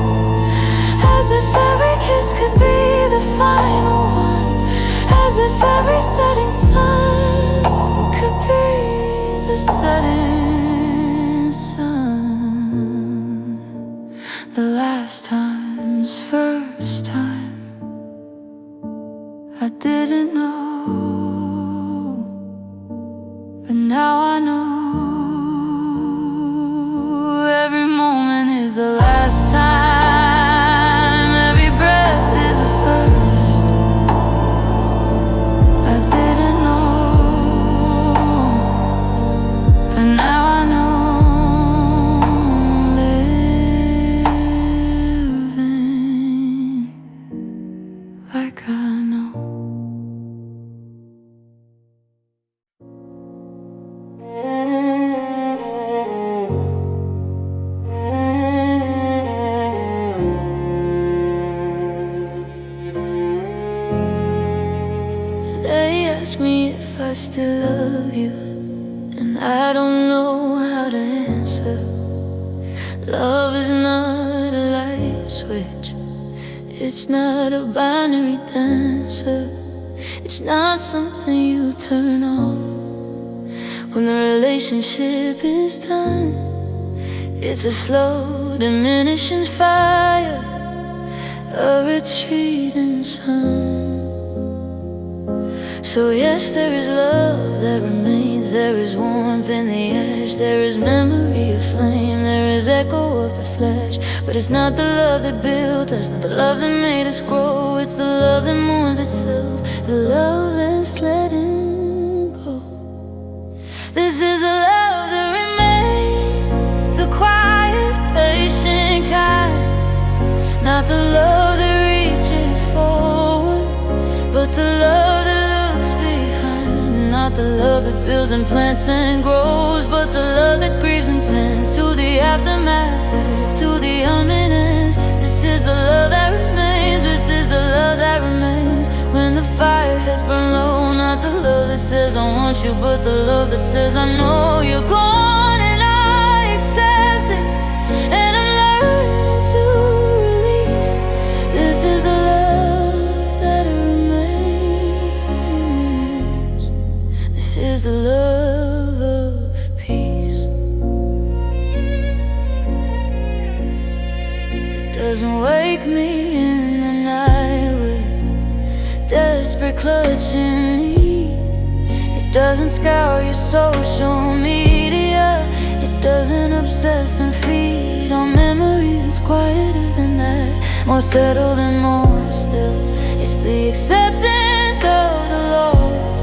as if every kiss could be the final one, as if every setting sun could be the setting sun. The last time's first time, I didn't know, but now I know. Every moment is the last time, every breath is a first. I didn't know, but now I know. Living like I know. They ask me if I still love you, and I don't know how to answer. Love is not a light switch, it's not a binary dancer. It's not something you turn on when the relationship is done. It's a slow diminishing fire, a retreating sun. So yes, there is love that remains, there is warmth in the ash, there is memory of flame, there is echo of the flesh. But it's not the love that built us, not the love that made us grow. It's the love that mourns itself, the love that's letting go. This is the love that remains, the quiet, patient kind. Not the love that reaches forward, but the love that looks behind. Not the love that builds and plants and grows, but the love that grieves and tends to the aftermath, to the imminence. This is the love that remains, this is the love that remains when the fire has burned low. Not the love that says I want you, but the love that says I know you're gone and I accept it, and I'm learning to release. This is the love that remains. This is the love of peace. It doesn't wake me in the night with desperate clutching need. It doesn't scour your social media. It doesn't obsess and feed on memories. It's quieter than that, more settled and more still. It's the acceptance of the loss,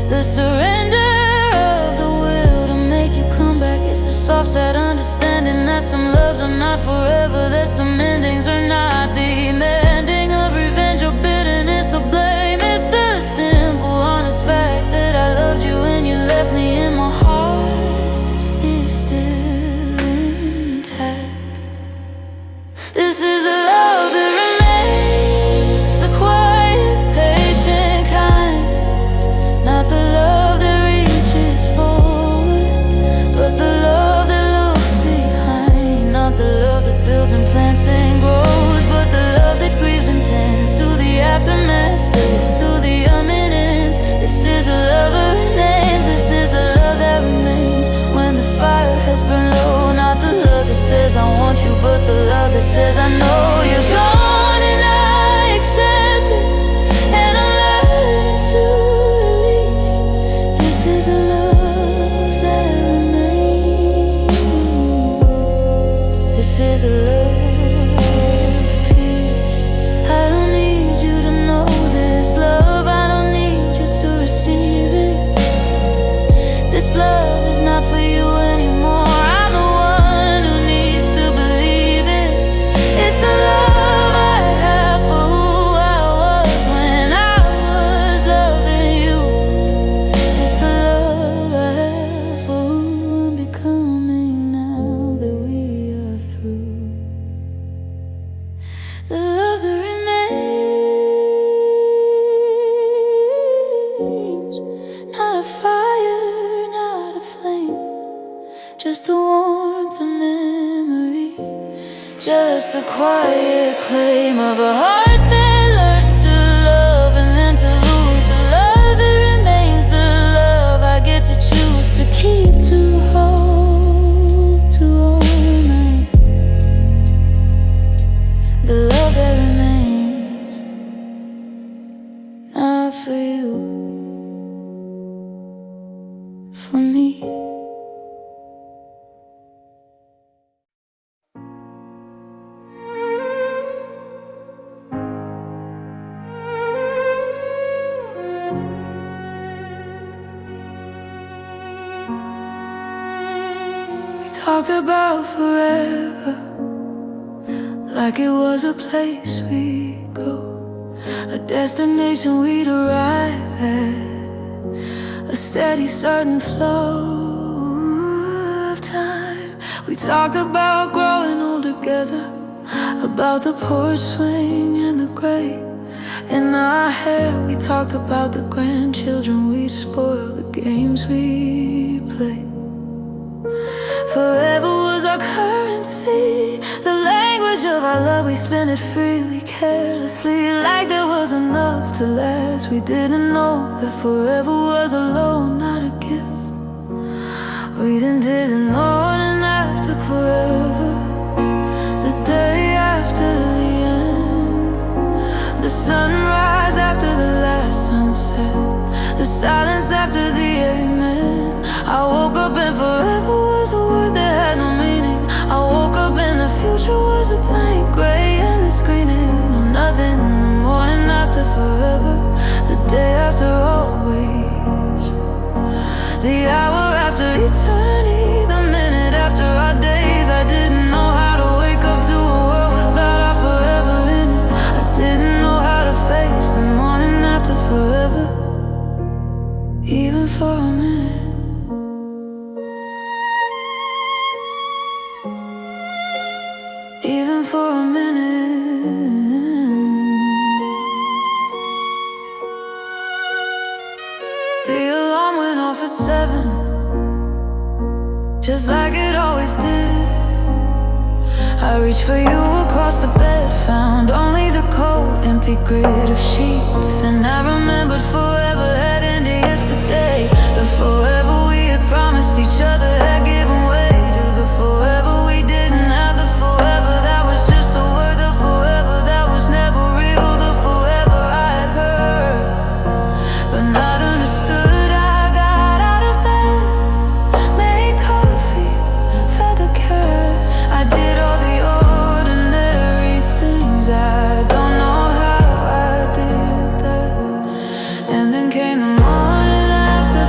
the surrender of the will to make you come back. It's the soft, sad understanding that some loves are not forever, that some endings are not demanding of revenge or bitterness or blame. It's the simple, honest fact that I loved you and you left me, and my heart is says I know you're gone and I accept it, and I'm learning to release. This is a love that remains. This is a love peace. I don't need you to know this love, I don't need you to receive it. This love is not for you anymore. I'm the one who needs to believe it. It's the love I have for who I was when I was loving you. It's the love I have for who I'm becoming now that we are through. The love that remains, not a fire, not a flame, just the warmth of memory, just the quiet claim of a heart that learned to love and then to lose. The love, it remains the love I get to choose to keep, to hold, to ornament. The love that remains, not for you, for me. We talked about forever, like it was a place we'd go, a destination we'd arrive at, a steady certain flow of time. We talked about growing old together, about the porch swing and the gray in our hair. We talked about the grandchildren we'd spoil, the games we play. Forever was our currency, the language of our love. We spent it freely, carelessly, like there was enough to last. We didn't know that forever was a loan, not a gift. We didn't know enough took forever. The day after the end, the sunrise after the last sunset, the silence after the amen. I woke up and forever was a word that had no meaning. I woke up and the future was a blank, gray and the screening of nothing. The morning after forever, the day after always, the hour after eternity, the minute after our days. I didn't know how to wake up to a world without our forever in it. I didn't know how to face the morning after forever, even for a minute. Even for a minute. The alarm went off at 7, just like it always did. I reached for you across the bed, found only the cold, empty grid of sheets. And I remembered forever had ended yesterday. The forever we had promised each other had given way to the forever we didn't have. The forever that was just a word, the forever that was never real, the forever I had heard but not understood. I got out of bed, made coffee, fed the cat. I did all the ordinary things. I don't know how I did that. And then came the morning after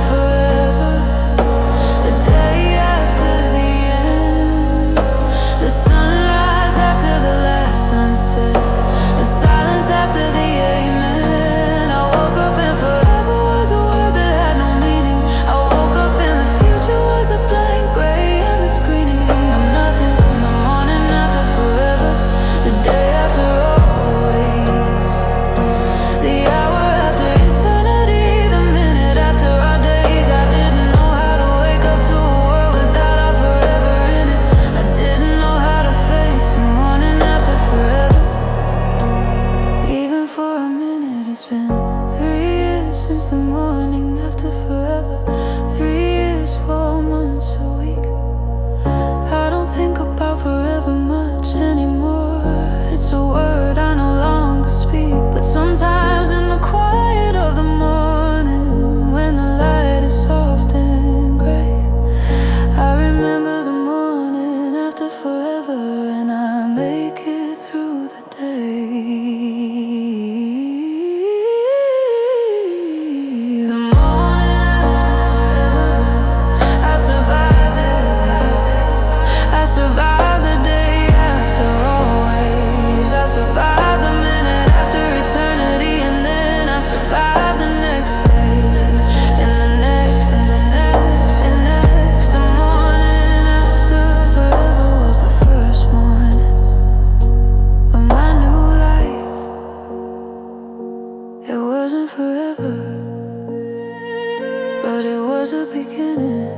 was a beginning.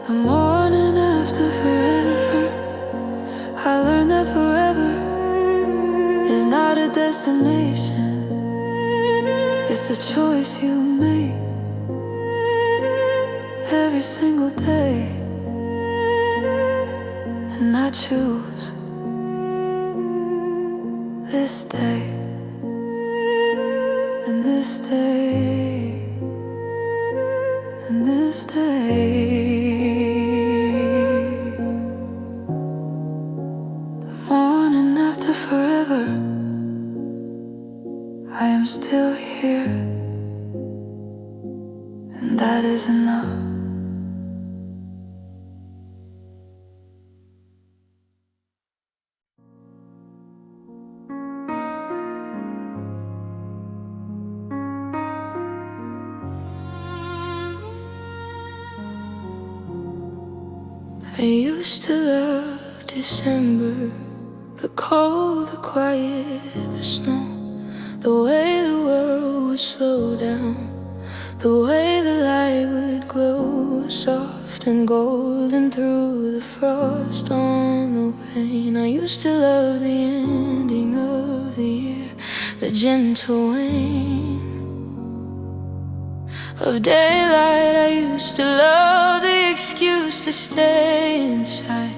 The morning after forever, I learned that forever is not a destination. It's a choice you make every single day. And I choose this day, and this day, and this day. The morning after forever, I am still here, and that is enough. I used to love December, the cold, the quiet, the snow, the way the world would slow down, the way the light would glow soft and golden through the frost on the rain. I used to love the ending of the year, the gentle wane of daylight. I used to love the excuse to stay inside,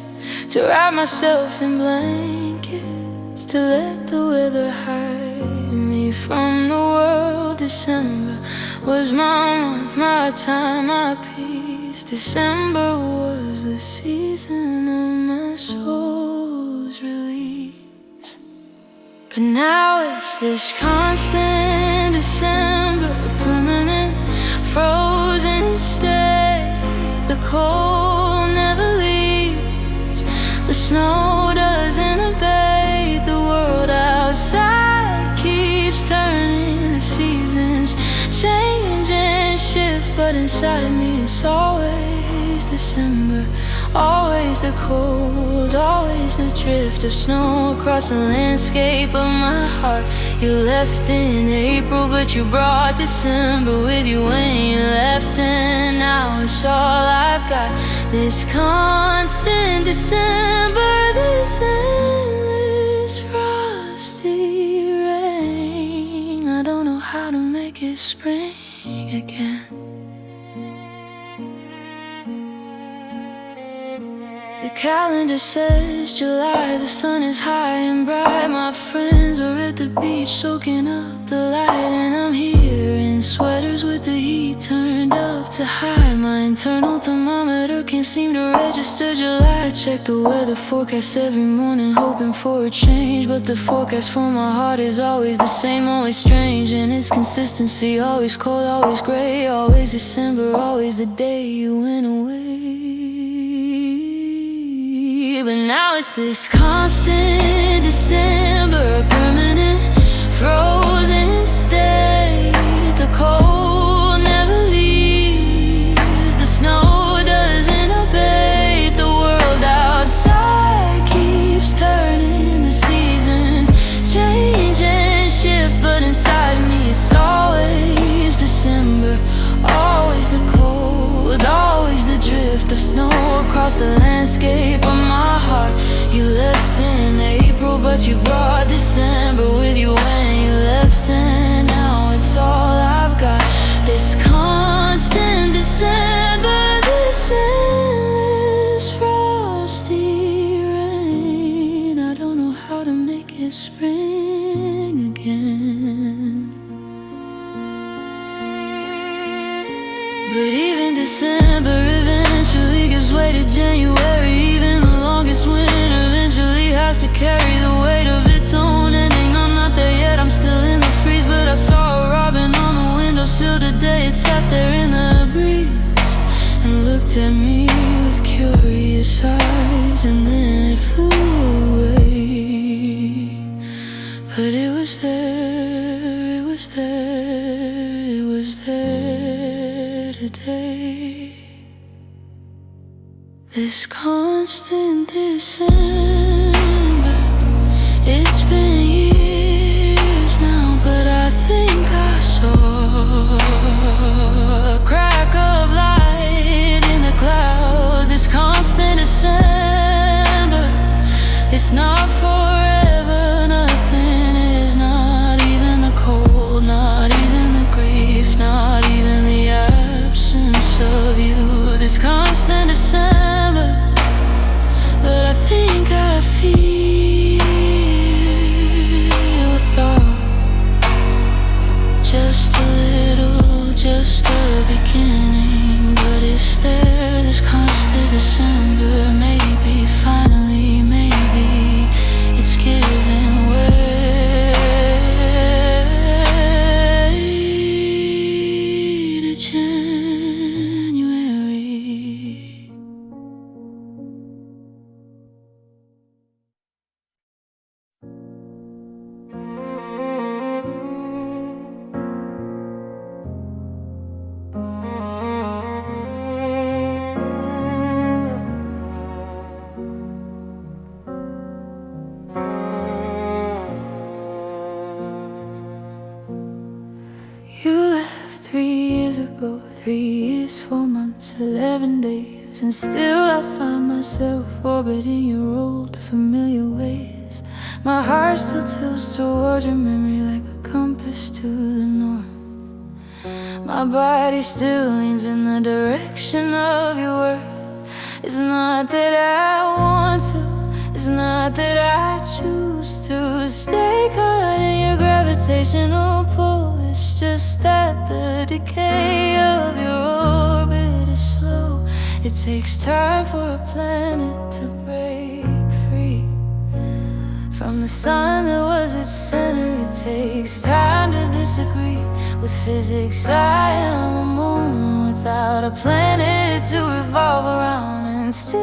to wrap myself in blankets, to let the weather hide me from the world. December was my month, my time, my peace. December was the season of my soul's release. But now it's this constant December, permanent frozen state. The cold never leaves, the snow doesn't abate. The world outside keeps turning, the seasons change and shift, but inside me it's always December. Always the cold, always the drift of snow across the landscape of my heart. You left in April, but you brought December with you when you left, and now it's all I've got. This constant December, this endless frosty rain. I don't know how to make it spring again. The calendar says July, the sun is high and bright. My friends are at the beach soaking up the light, and I'm here in sweaters with the heat turned up to high. My internal thermometer can't seem to register July. I check the weather forecast every morning hoping for a change, but the forecast for my heart is always the same, always strange in its consistency. Always cold, always gray, always December, always the day you went away. But now it's this constant December, a permanent frozen state. The cold never leaves, the snow doesn't abate. The world outside keeps turning, the seasons change and shift, but inside me it's always December. Always the cold, always the drift of snow across the landscape of my heart. You left in April, but you brought December with you when you left, and now it's all I've got. This constant December, this endless frosty rain. I don't know how to make it spring again. But even December eventually gives way to January. Even the longest winter eventually has to carry the weight of its own ending. I'm not there yet, I'm still in the freeze, but I saw a robin on the windowsill today. It sat there in the breeze and looked at me with curious eyes, and then it flew away. But it was there, it was there, it was there today. This constant December, it's been years now, but I think I saw a beginning, but is there this constant December? Maybe, finally, maybe it's giving way to January. You left 3 years ago, 3 years, 4 months, 11 days, and still I find myself orbiting your old familiar ways. My heart still tilts towards your memory like a compass to the north. My body still leans in the direction of your worth. It's not that I want to, it's not that I choose to stay caught in your gravitational pull. It's just that the decay of your orbit is slow. It takes time for a planet to break free from the sun that was its center. It takes time to disagree with physics. I am a moon without a planet to revolve around, and still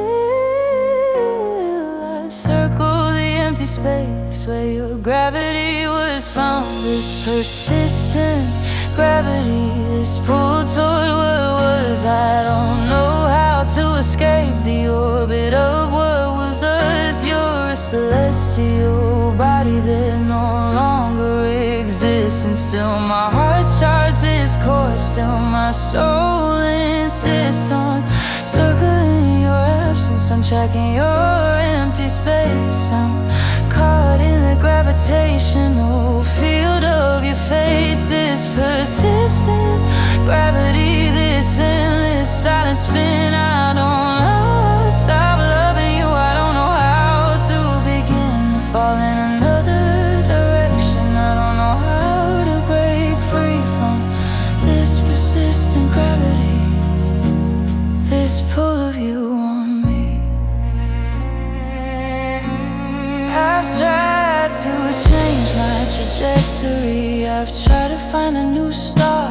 I circle the empty space where your gravity was found. This persistent gravity, this pull toward what was. I don't know how to escape the orbit of what was us. You're a celestial body that no longer exists, and still my heart charts its course. Still my soul insists on circling your absence, on tracking your empty space. I'm caught in the gravitational field of your face. This persistent gravity, this endless silent spin. I don't know how to stop loving you. I don't know how to begin to fall in another direction. I don't know how to break free from this persistent gravity, this pull of you on me. I've tried to change my trajectory. I've tried to find a new star.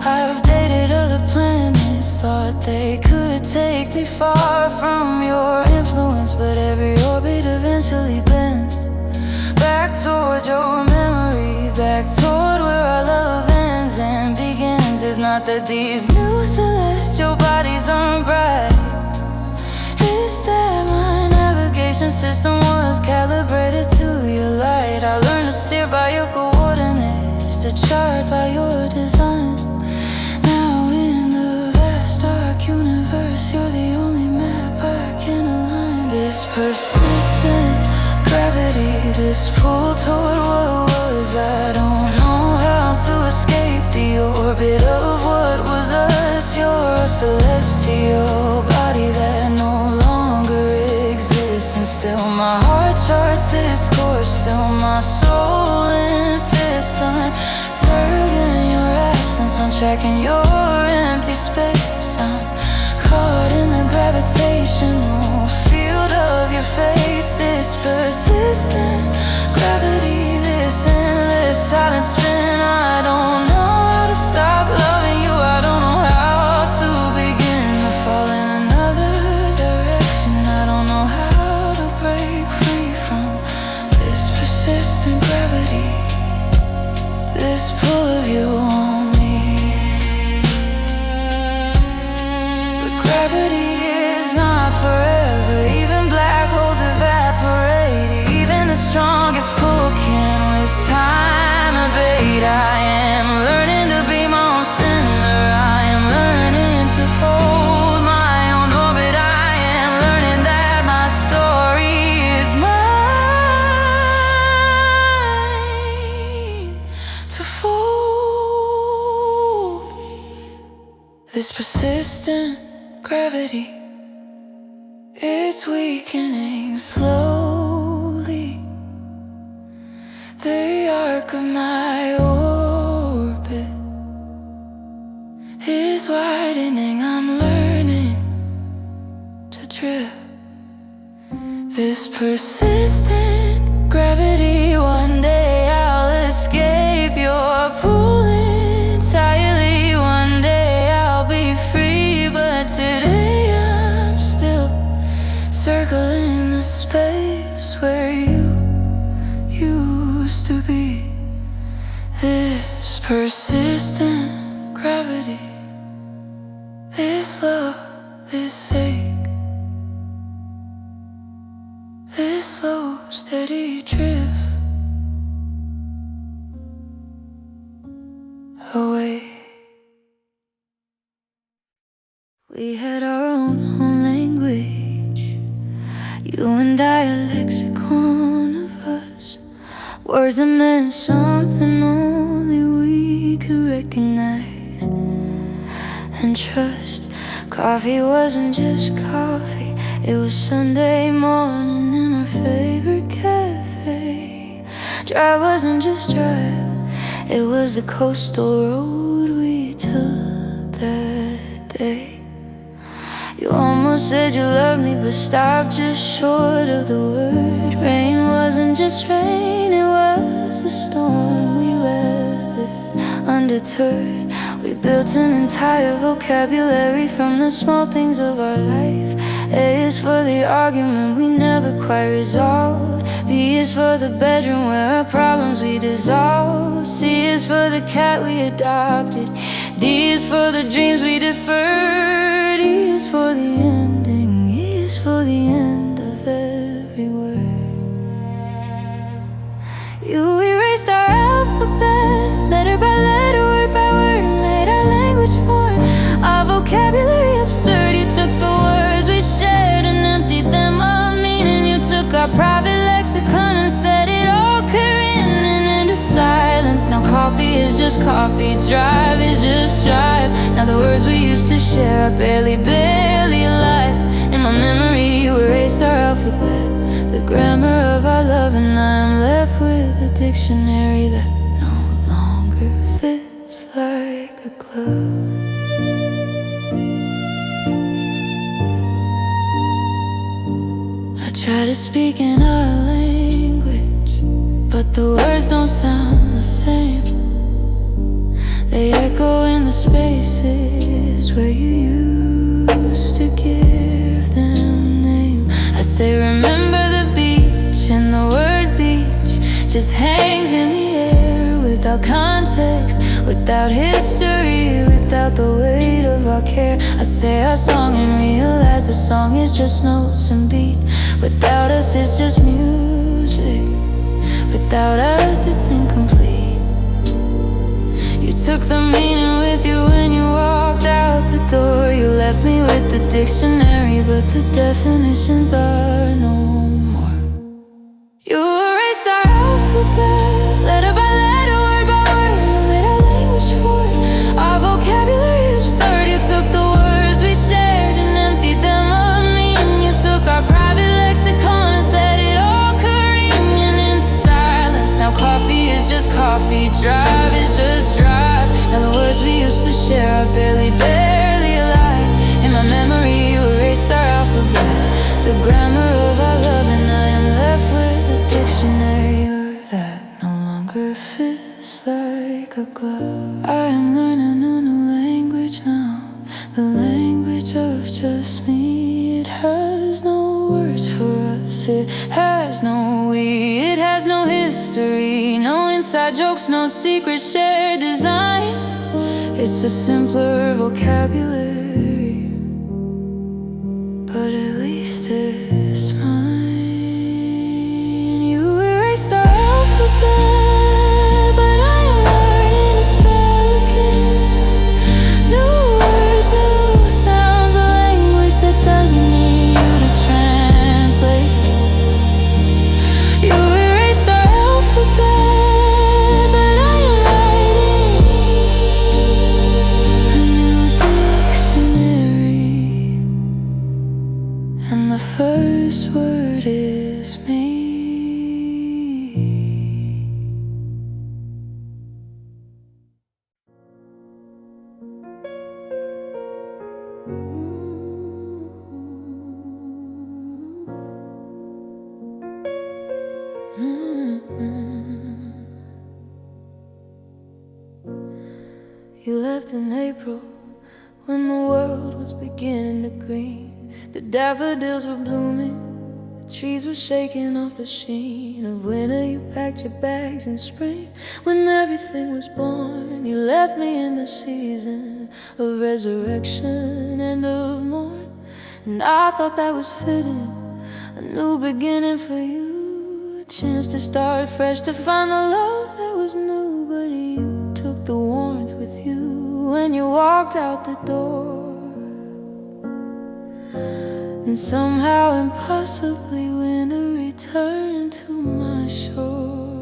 I've dated other planets, thought they could take me far from your influence, but every orbit eventually bends back towards your memory, back toward where our love ends and begins. It's not that these new celestial bodies aren't bright, it's that my navigation system was calibrated to your light. I learned to steer by your coordinates, to chart by your design. Now in the vast dark universe, you're the only map I can align. This persistent gravity, this pull toward what was. I don't know how to escape the orbit of what was us. You're a celestial body that no longer exists, and still my heart charts its course. Still my soul insists on circling your absence, on tracking your empty space. I'm caught in the gravitational field of your face. This persistent gravity, this endless silent spin. I don't know how to stop loving you. I don't know how to begin to fall in another direction. I don't know how to break free from this persistent gravity, this pull of you on me. But gravity is not forever. Even black holes evaporate. Even the strongest pull can with time abate. I am learning to be my own center. I am learning to hold my own orbit. I am learning that my story is mine to fold. This persistent gravity, it's weakening slowly. The arc of my orbit, is widening, I'm learning to drift. This persistent gravity, one day I'll escape your pull entirely. One day I'll be free, but today I'm still circling the space where you used to be. This persistent gravity, this love, this ache, this slow, steady drift away. We had our own language, you and I, a lexicon of us. Words that meant something only we could recognize and trust. Coffee wasn't just coffee, it was Sunday morning in our favorite cafe. Drive wasn't just drive, it was the coastal road we took that day. You almost said you loved me, but stopped just short of the word. Rain wasn't just rain, it was the storm we weathered undeterred. We built an entire vocabulary from the small things of our life. A is for the argument we never quite resolved. B is for the bedroom where our problems we dissolved. C is for the cat we adopted. D is for the dreams we deferred. E is for the ending. E is for the end of every word. You erased our alphabet, letter by letter, word by word, and made our language foreign, our vocabulary absurd. You took the words we shared and emptied them of meaning. You took our private lexicon and set it all careening into silence. Now coffee is just coffee, drive is just drive. Now the words we used to share are barely alive. In my memory you erased our alphabet, the grammar of our love, and I am left with a dictionary that no longer fits like a glove. I try to speak in our language, but the words don't sound the same. They echo in the spaces where you used to give them name. I say remember the beach, and the word beach just hangs in the air without context, without history, without the weight of our care. I say our song and realize the song is just notes and beat. Without us it's just music, without us it's incomplete. You took the meaning with you when you walked out the door. You left me with the dictionary, but the definitions are no more. You erased our alphabet, letter by letter, word by word, made our language foreign, our vocabulary absurd. You took the words we shared and emptied them of meaning. You took our private lexicon and set it all careening into silence. Now coffee is just coffee, drive is just drive. Now the words we used to share are barely alive. In my memory you erased our alphabet, the grammar of our love, and I am left with a dictionary that no longer fits like a glove. I am learning a new language now, the language of just me. It has no words for us, it has no we, it has no history, no inside jokes, no secret shared design. It's a simpler vocabulary, but at least it's mine. You erased our alphabet, but I am learning to spell again. New words, new sounds, a language that doesn't need you to translate. You erased our alphabet, but I am writing a new dictionary. You left in April when the world was beginning to green. The daffodils were blooming, the trees were shaking off the sheen of winter. You packed your bags in spring when everything was born. You left me in the season of resurrection and of morn. And I thought that was fitting, a new beginning for you, a chance to start fresh, to find a love that was new. But you took the warmth with you when you walked out the door. And somehow, impossibly, winter returned to my shore.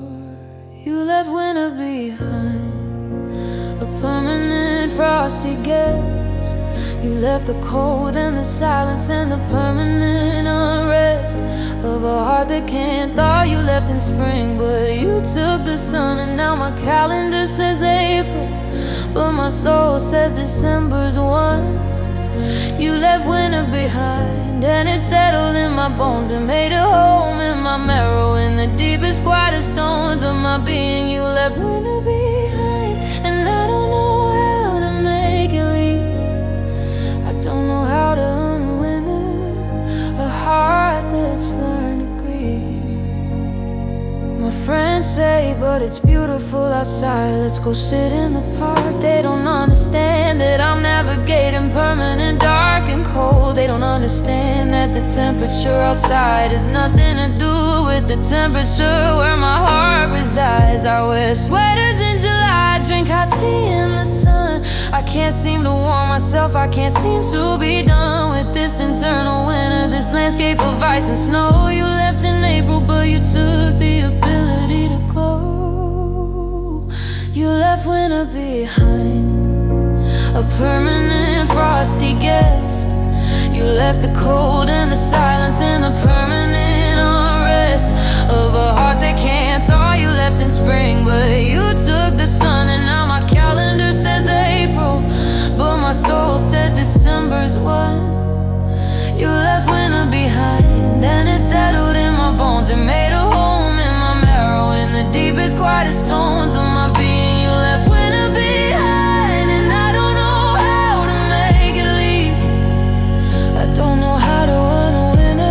You left winter behind, a permanent frosty guest. You left the cold and the silence and the permanent unrest of a heart that can't thaw. You left in spring, but you took the sun. And now my calendar says April, but my soul says December's one. You left winter behind, and it settled in my bones and made a home in my marrow, in the deepest, quietest tones of my being. You left winter behind, and I don't know how to make it leave. I don't know how to unwinter a heart that's learned to grieve. My friends say, but it's beautiful outside, let's go sit in the park. They don't understand that I'm navigating permanent dark and cold. They don't understand that the temperature outside has nothing to do with the temperature where my heart resides. I wear sweaters in July, drink hot tea in the sun. I can't seem to warm myself, I can't seem to be done with this internal winter, this landscape of ice and snow. You left in April, but you took the ability to glow. You left winter behind, a permanent frosty guest. You left the cold and the silence and the permanent unrest of a heart that can't thaw. You left in spring, but you took the sun. And now my calendar says April, but my soul says December's one. You left winter behind, and it settled in my bones and made a home in my marrow, in the deepest, quietest tones of my being. You left winter behind, and I don't know how to make it leave. I don't know how to unwinter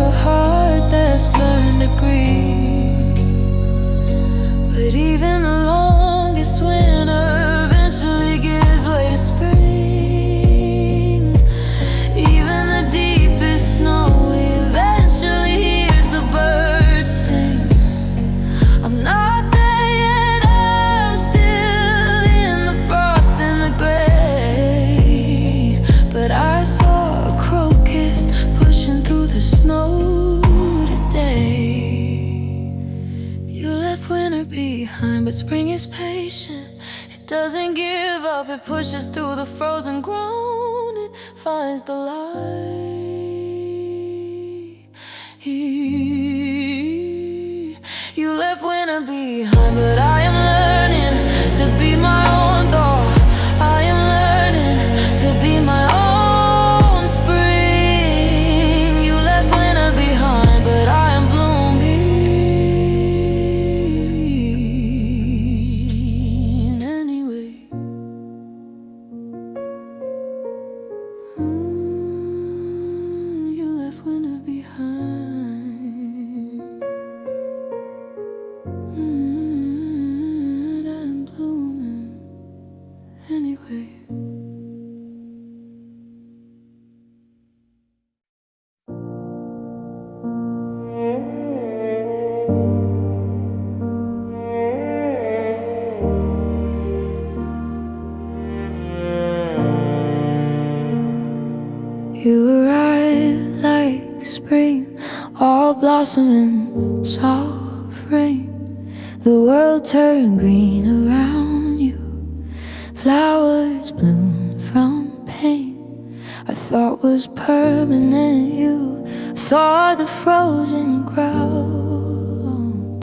a heart that's learned to grieve. But even the longest winter eventually gives way to spring. Even the deepest snow eventually hears the birds sing. I'm not there yet, I'm still in the frost and the gray, but I saw a crocus pushing through the snow today. You left winter behind, but spring is patient. It doesn't give up, it pushes through the frozen ground. It finds the light. You left winter behind, but I am learning to be my own thought. I am learning to be my own spring. You left winter behind, but I am blooming anyway. You left winter behind. I'm blooming anyway. You arrived like spring, all blossoming, soft rain. The world turned green around you, flowers bloom from pain. I thought was permanent, you thought the frozen ground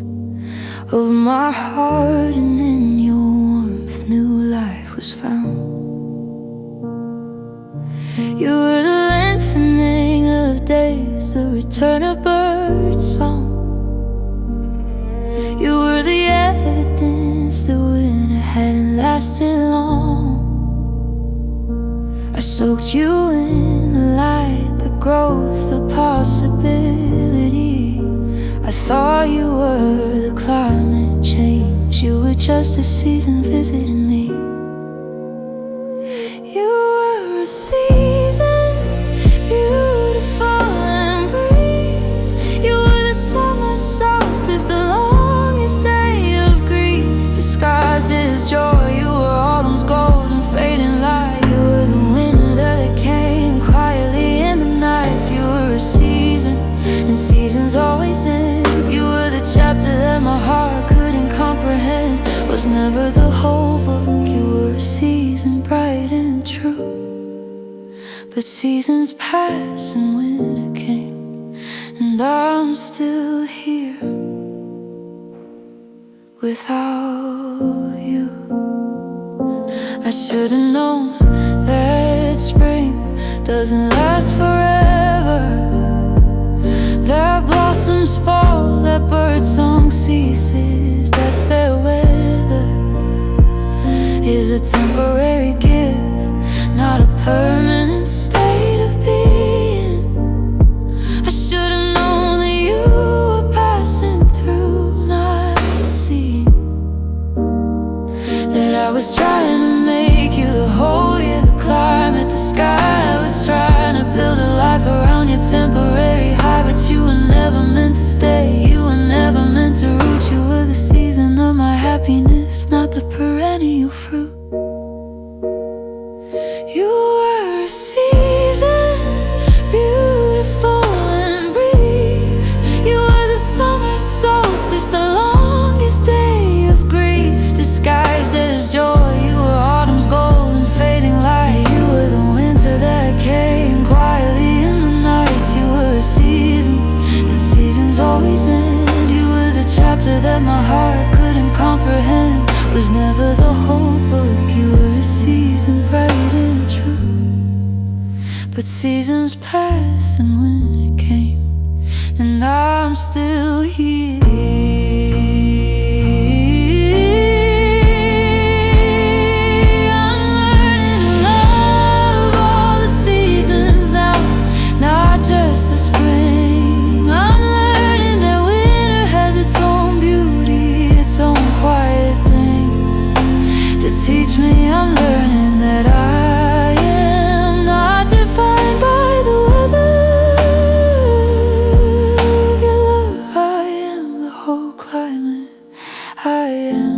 of my heart, and in your warmth new life was found. You were the lengthening of days, the return of birds' song. You were the evidence the winter hadn't lasted long. I soaked you in the light, the growth, the possibility. I thought you were the climate change, you were just a season visiting me. You were a season, beautiful and brief. You were the summer solstice, the longest day of grief, disguised as joy. You were autumn's golden fading light. You were the winter that came quietly in the nights. You were a season, and seasons always end. You were the chapter that my heart couldn't comprehend, was never the whole book. You were a season, bright and true. But seasons pass and winter came, and I'm still here without you. I should've known that spring doesn't last forever, that blossoms fall, that birdsong ceases, that fair weather is a temporary gift, not a permanent state of being. I should've known that you were passing through, not seeing that I was trying to make you the whole year, the climate, the sky. I was trying to build a life around your temporary high, but you were never meant to stay. You were never meant to root. You were the season of my happiness, not the perennial fruit. You were a season, beautiful and brief. You were the summer solstice, the longest day of grief, disguised as joy. You were autumn's golden fading light. You were the winter that came quietly in the nights. You were a season, and seasons always end. You were the chapter that my heart couldn't comprehend, was never the whole book. You were a season, bright and true. But seasons pass and winter came, and I'm still here. I'm learning to love all the seasons now, not just the spring. I'm learning that winter has its own beauty, its own quiet thing to teach me. I'm learning that I am not defined by the weather of your love. I am the whole climate, I am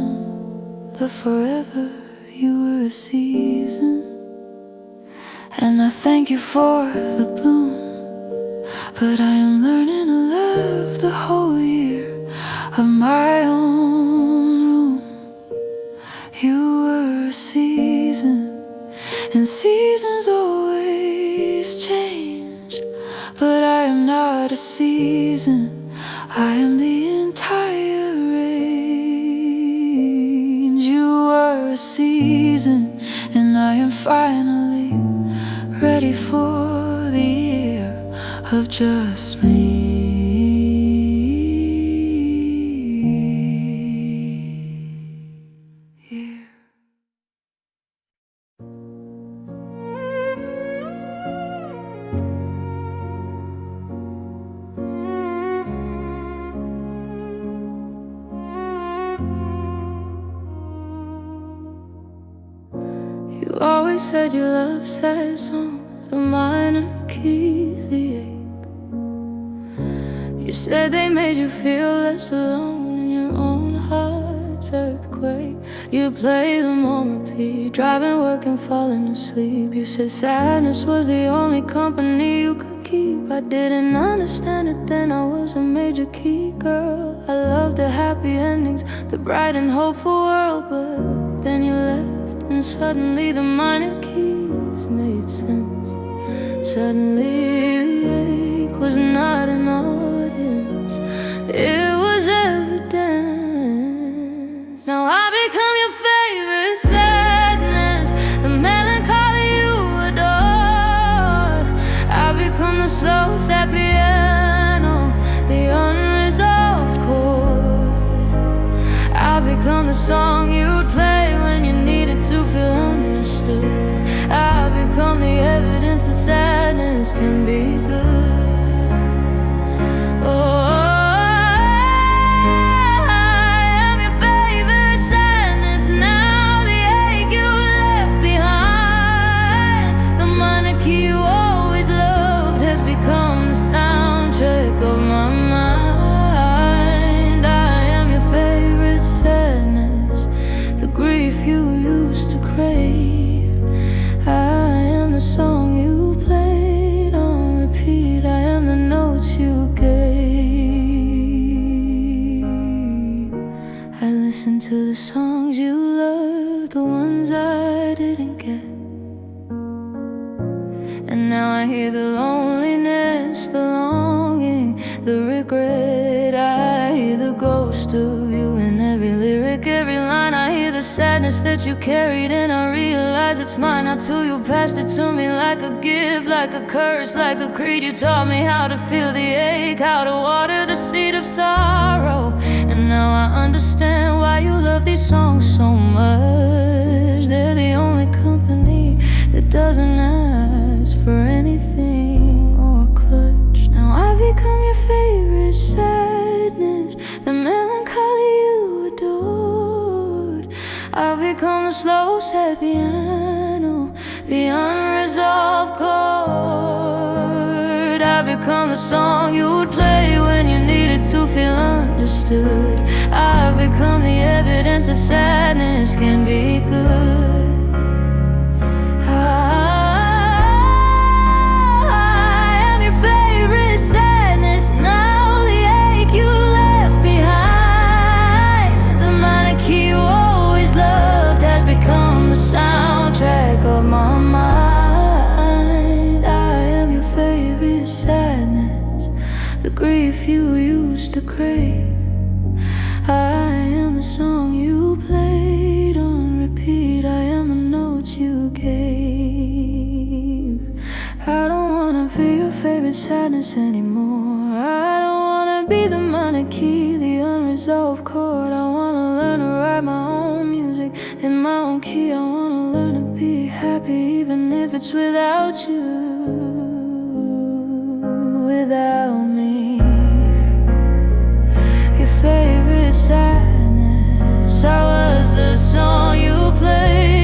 the forever. You were a season, and I thank you for the bloom, but I am learning to love the whole year of my own room. You were a season, and seasons always change, but I am not a season, I am the entire range. You were a season, and I am finally ready for the year of just me. Yeah. You always said you loved sad songs, the minor keys, the ache. You said they made you feel less alone in your own heart's earthquake. You play them on repeat, driving, working, falling asleep. You said sadness was the only company you could keep. I didn't understand it then, I was a major key girl. I loved the happy endings, the bright and hopeful world. But then you left, and suddenly the minor keys made sense. Suddenly the ache was not an audience, it was evidence. Now I become your favorite sadness, the melancholy you adore. slow sad piano, the unresolved chord. I've become the song you'd play when you needed to feel understood. I've become the evidence that sadness can be good. Oh, you always loved has become the soundtrack of my mind. I am your favorite sadness, the grief you used to crave. I am the song you played on repeat. I am the notes you gave. I listen to the songs you loved, the ones I didn't get. And now I hear the loneliness, the longing, the regret. I hear the ghost of you in every lyric, every line. I hear the sadness that you carried, and I realize it's mine. Not till you passed it to me like a gift, like a curse, like a creed. You taught me how to feel the ache, how to water the seed of sorrow. And now I understand why you love these songs so much. They're the only company that doesn't ask for anything or clutch. Now I've become your favorite sadness, the melancholy you adored. I've become the slow sad piano, the unresolved chord. I've become the song you would play when you needed to feel understood. I've become the evidence that sadness can be good. You always loved has become the soundtrack of my mind. I am your favorite sadness, the grief you used to crave. I am the song you played on repeat. I am the notes you gave. I don't wanna be your favorite sadness anymore. I don't wanna be the minor key, the unresolved chord. I wanna learn to write my own music in my own key. I wanna learn to be happy even if it's without you, without me. Your favorite sadness, I was the song you played